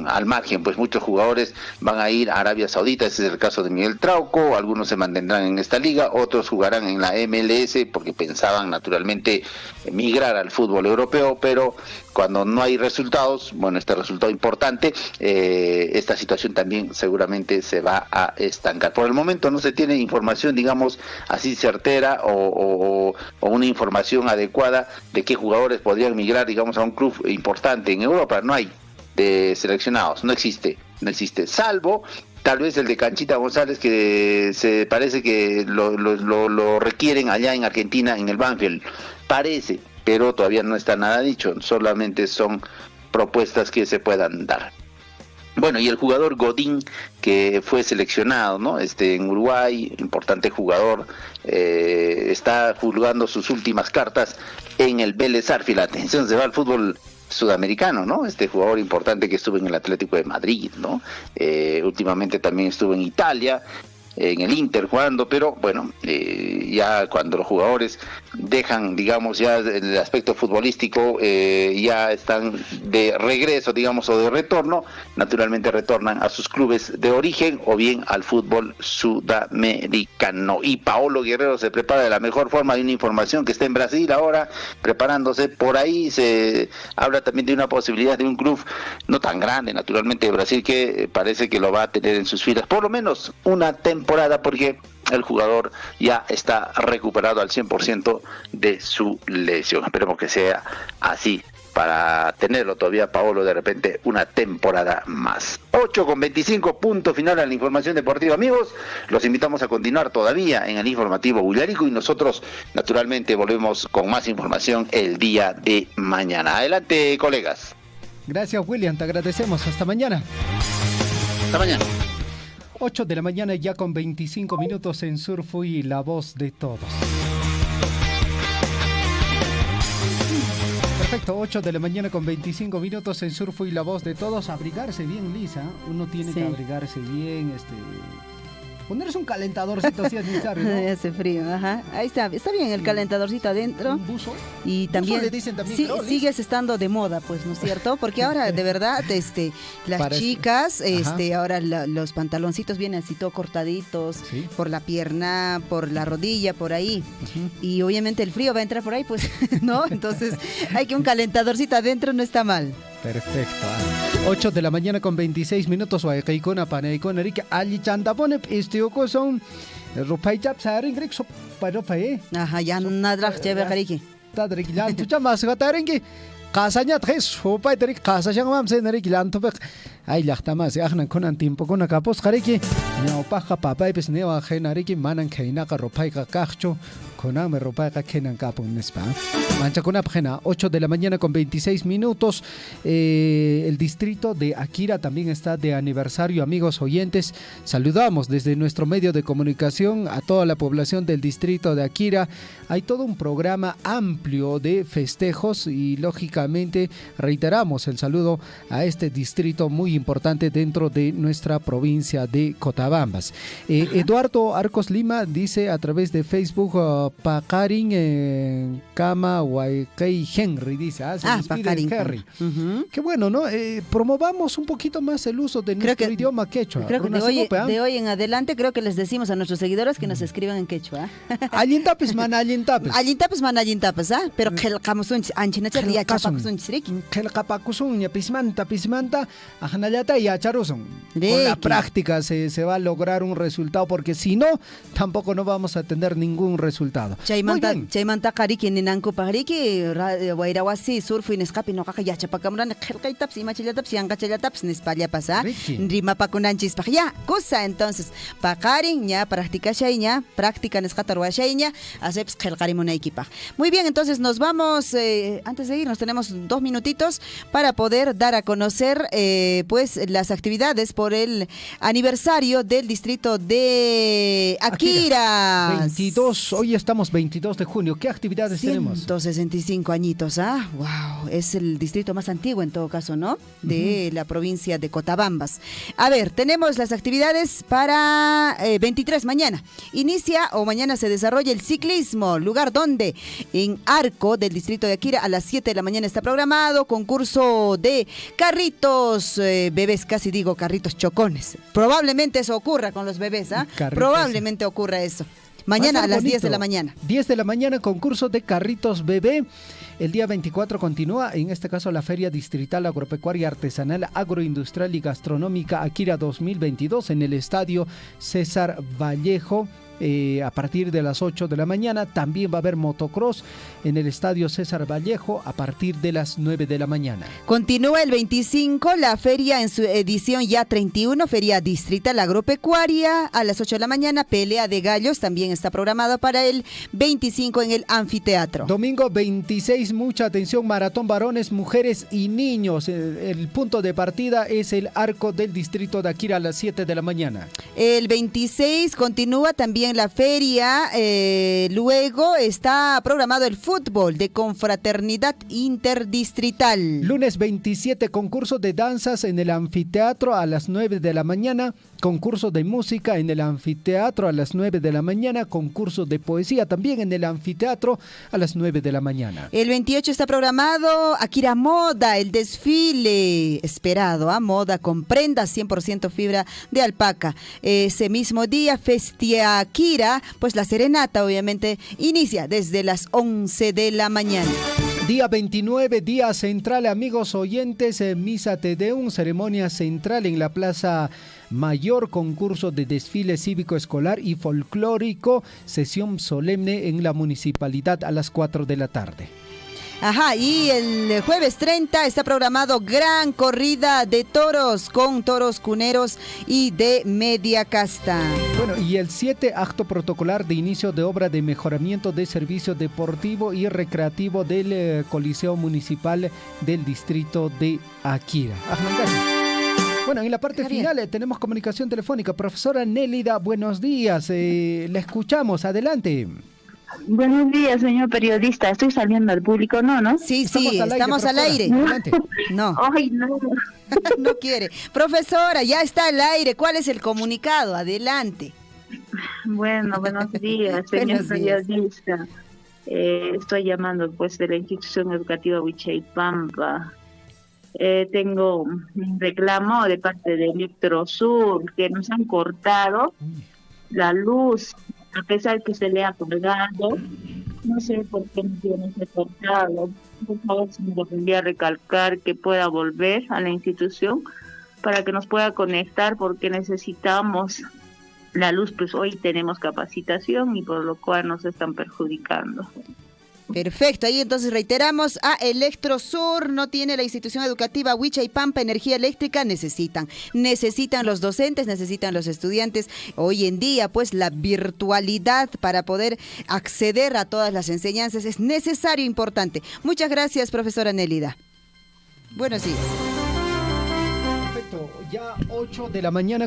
al margen, pues muchos jugadores van a ir a Arabia Saudita. Ese es el caso de Miguel Trauco. Algunos se mantendrán en esta liga, otros jugarán en la MLS porque pensaban naturalmente migrar al fútbol europeo, pero cuando no hay resultados, este resultado importante, esta situación también seguramente se va a estancar. Por el momento no se tiene información, digamos, así certera o una información adecuada de qué jugadores podrían migrar, digamos, a un club importante en Europa. No hay de seleccionados, no existe, salvo tal vez el de Canchita González, que se parece que lo requieren allá en Argentina, en el Banfield, parece, pero todavía no está nada dicho, solamente son propuestas que se puedan dar. Bueno, y el jugador Godín, que fue seleccionado, en Uruguay, importante jugador, está jugando sus últimas cartas en el Vélez Sarsfield. La atención se va al fútbol sudamericano, este jugador importante que estuvo en el Atlético de Madrid, últimamente también estuvo en Italia, en el Inter jugando, pero ya cuando los jugadores dejan, digamos, ya el aspecto futbolístico, ya están de regreso, digamos, o de retorno, naturalmente retornan a sus clubes de origen o bien al fútbol sudamericano. Y Paolo Guerrero se prepara de la mejor forma. Hay una información que está en Brasil ahora preparándose. Por ahí se habla también de una posibilidad de un club no tan grande, naturalmente, de Brasil, que parece que lo va a tener en sus filas por lo menos una temporada, porque el jugador ya está recuperado al 100% de su lesión. Esperemos que sea así para tenerlo todavía, Paolo, de repente una temporada más. 8:25, punto final a la información deportiva, amigos. Los invitamos a continuar todavía en el informativo Huillarico y nosotros naturalmente volvemos con más información el día de mañana. Adelante, colegas. Gracias, William, te agradecemos. Hasta mañana. Hasta mañana. 8 de la mañana ya con 25 minutos en Surfui, la voz de todos. Perfecto, 8 de la mañana con 25 minutos en Surfui, la voz de todos. Abrigarse bien, Lisa. Uno tiene que abrigarse bien, Ponerse un calentadorcito así necesario, ¿no? Hace frío, ajá. Ahí está bien el calentadorcito adentro. Un buzo. Y también, le dicen también, sí, creo, sigues estando de moda, pues, ¿no es cierto? Porque ahora, de verdad, las Para chicas, ahora los pantaloncitos vienen así todo cortaditos, ¿sí? Por la pierna, por la rodilla, por ahí. Y obviamente el frío va a entrar por ahí, pues, ¿no? Entonces, hay que un calentadorcito adentro no está mal. Perfecto. 8 de la mañana con 26 minutos. Guaycaicona, Panaicona, Rica, Ali Chandapone, Estioco son Rupayap, Saring, Rixo, Paropae. Ajá, ya nada, chévere, Jariki. Tadrik, Lan, tu chamas, Gatarenki, Casanya, Tres, Hopay, Derek, Casa, Yamam, Senerik, Lantopek. Ay, Lachtamas, Yahnan, Conan, Timpo, con Acapos, Jariki, Neopaja, Papay, Pesneo, Genariki, Manan, Kainaka, Ropaica, Cacho. Conan me ropa Kenan Capo en Spa. Mancha con Apjena, 8 de la mañana con 26 minutos. El distrito de Akira también está de aniversario, amigos oyentes. Saludamos desde nuestro medio de comunicación a toda la población del distrito de Akira. Hay todo un programa amplio de festejos y lógicamente reiteramos el saludo a este distrito muy importante dentro de nuestra provincia de Cotabambas. Eduardo Arcos Lima dice a través de Facebook Pakarin Kama Waikei Henry dice, se despide Henry. Qué bueno, ¿no? Promovamos un poquito más el uso de nuestro idioma quechua. Creo que de hoy en adelante creo que les decimos a nuestros seguidores que nos escriban en quechua. Allintapes, man, allintapes. Allintapes, ¿ah? Pero kelqamusun anchinacha ya chapakusun chrik. Kelqapakusun ya pismanta, ajanayata y acharusun. Con la práctica se va a lograr un resultado, porque si no, tampoco no vamos a tener ningún resultado. Chaymanta kariki ninanku pagriki wairawasi surfu inescapi no caja yachapakamran kelqaitaps imachillataps yanqachallataps nispalla pasa rimapakunanchis ya cosa. Entonces pakarin ya practicashayña práctica nesqatarwashayña aseps kelqarimunaykipaj. Muy bien, entonces nos vamos, antes de irnos tenemos 2 minutitos para poder dar a conocer pues las actividades por el aniversario del distrito de Akira. 22, hoy estamos 22 de junio. ¿Qué actividades tenemos? 165 añitos, wow, es el distrito más antiguo en todo caso, ¿no? De la provincia de Cotabambas. A ver, tenemos las actividades para 23 mañana. Mañana se desarrolla el ciclismo, lugar donde en Arco del distrito de Akira a las 7 de la mañana está programado concurso de carritos bebés, casi digo carritos chocones. Probablemente eso ocurra con los bebés, Probablemente ocurra eso. Mañana a las 10 de la mañana. 10 de la mañana, concurso de carritos bebé. El día 24 continúa, en este caso, la Feria Distrital Agropecuaria Artesanal, Agroindustrial y Gastronómica Akira 2022 en el Estadio César Vallejo. A partir de las 8 de la mañana. También va a haber motocross en el Estadio César Vallejo a partir de las 9 de la mañana. Continúa el 25 la feria en su edición ya 31, Feria Distrital Agropecuaria a las 8 de la mañana. Pelea de gallos también está programada para el 25 en el anfiteatro. Domingo 26, mucha atención, maratón varones, mujeres y niños. El punto de partida es el Arco del distrito de Akira a las 7 de la mañana. El 26 continúa también la feria, luego está programado el fútbol de confraternidad interdistrital. Lunes 27, concurso de danzas en el anfiteatro a las 9 de la mañana, concurso de música en el anfiteatro a las 9 de la mañana, concurso de poesía también en el anfiteatro a las 9 de la mañana. El 28 está programado Akira Moda, el desfile esperado, moda con prendas 100% fibra de alpaca. Ese mismo día, Festia Akira, pues la serenata obviamente inicia desde las 11 de la mañana. Día 29, día central, amigos oyentes, Misa Te Deum, ceremonia central en la Plaza Mayor, concurso de desfile cívico escolar y folclórico, sesión solemne en la municipalidad a las 4 de la tarde. Ajá, y el jueves 30 está programado gran corrida de toros con toros cuneros y de media casta. Bueno, y el 7, acto protocolar de inicio de obra de mejoramiento de servicio deportivo y recreativo del Coliseo Municipal del distrito de Akira. Bueno, en la parte final tenemos comunicación telefónica. Profesora Nélida, buenos días. La escuchamos, adelante. Buenos días, señor periodista. Estoy saliendo al público, ¿no? Sí, estamos al aire. No. Ay, no. No quiere. Profesora, ya está al aire. ¿Cuál es el comunicado? Adelante. Bueno, buenos días, señor periodista. Estoy llamando pues de la institución educativa Huichaypampa. Tengo un reclamo de parte de Electrosur, que nos han cortado la luz, a pesar que se le ha colgado. No sé por qué no tiene que cortado. Por favor, si me lo podría recalcar, que pueda volver a la institución para que nos pueda conectar, porque necesitamos la luz. Pues hoy tenemos capacitación y por lo cual nos están perjudicando. Perfecto, ahí entonces reiteramos, a Electrosur no tiene la institución educativa Huichaypampa energía eléctrica, necesitan los docentes, necesitan los estudiantes. Hoy en día, pues la virtualidad para poder acceder a todas las enseñanzas es necesario, importante. Muchas gracias, profesora Nélida. Buenos días. Perfecto, ya 8 de la mañana.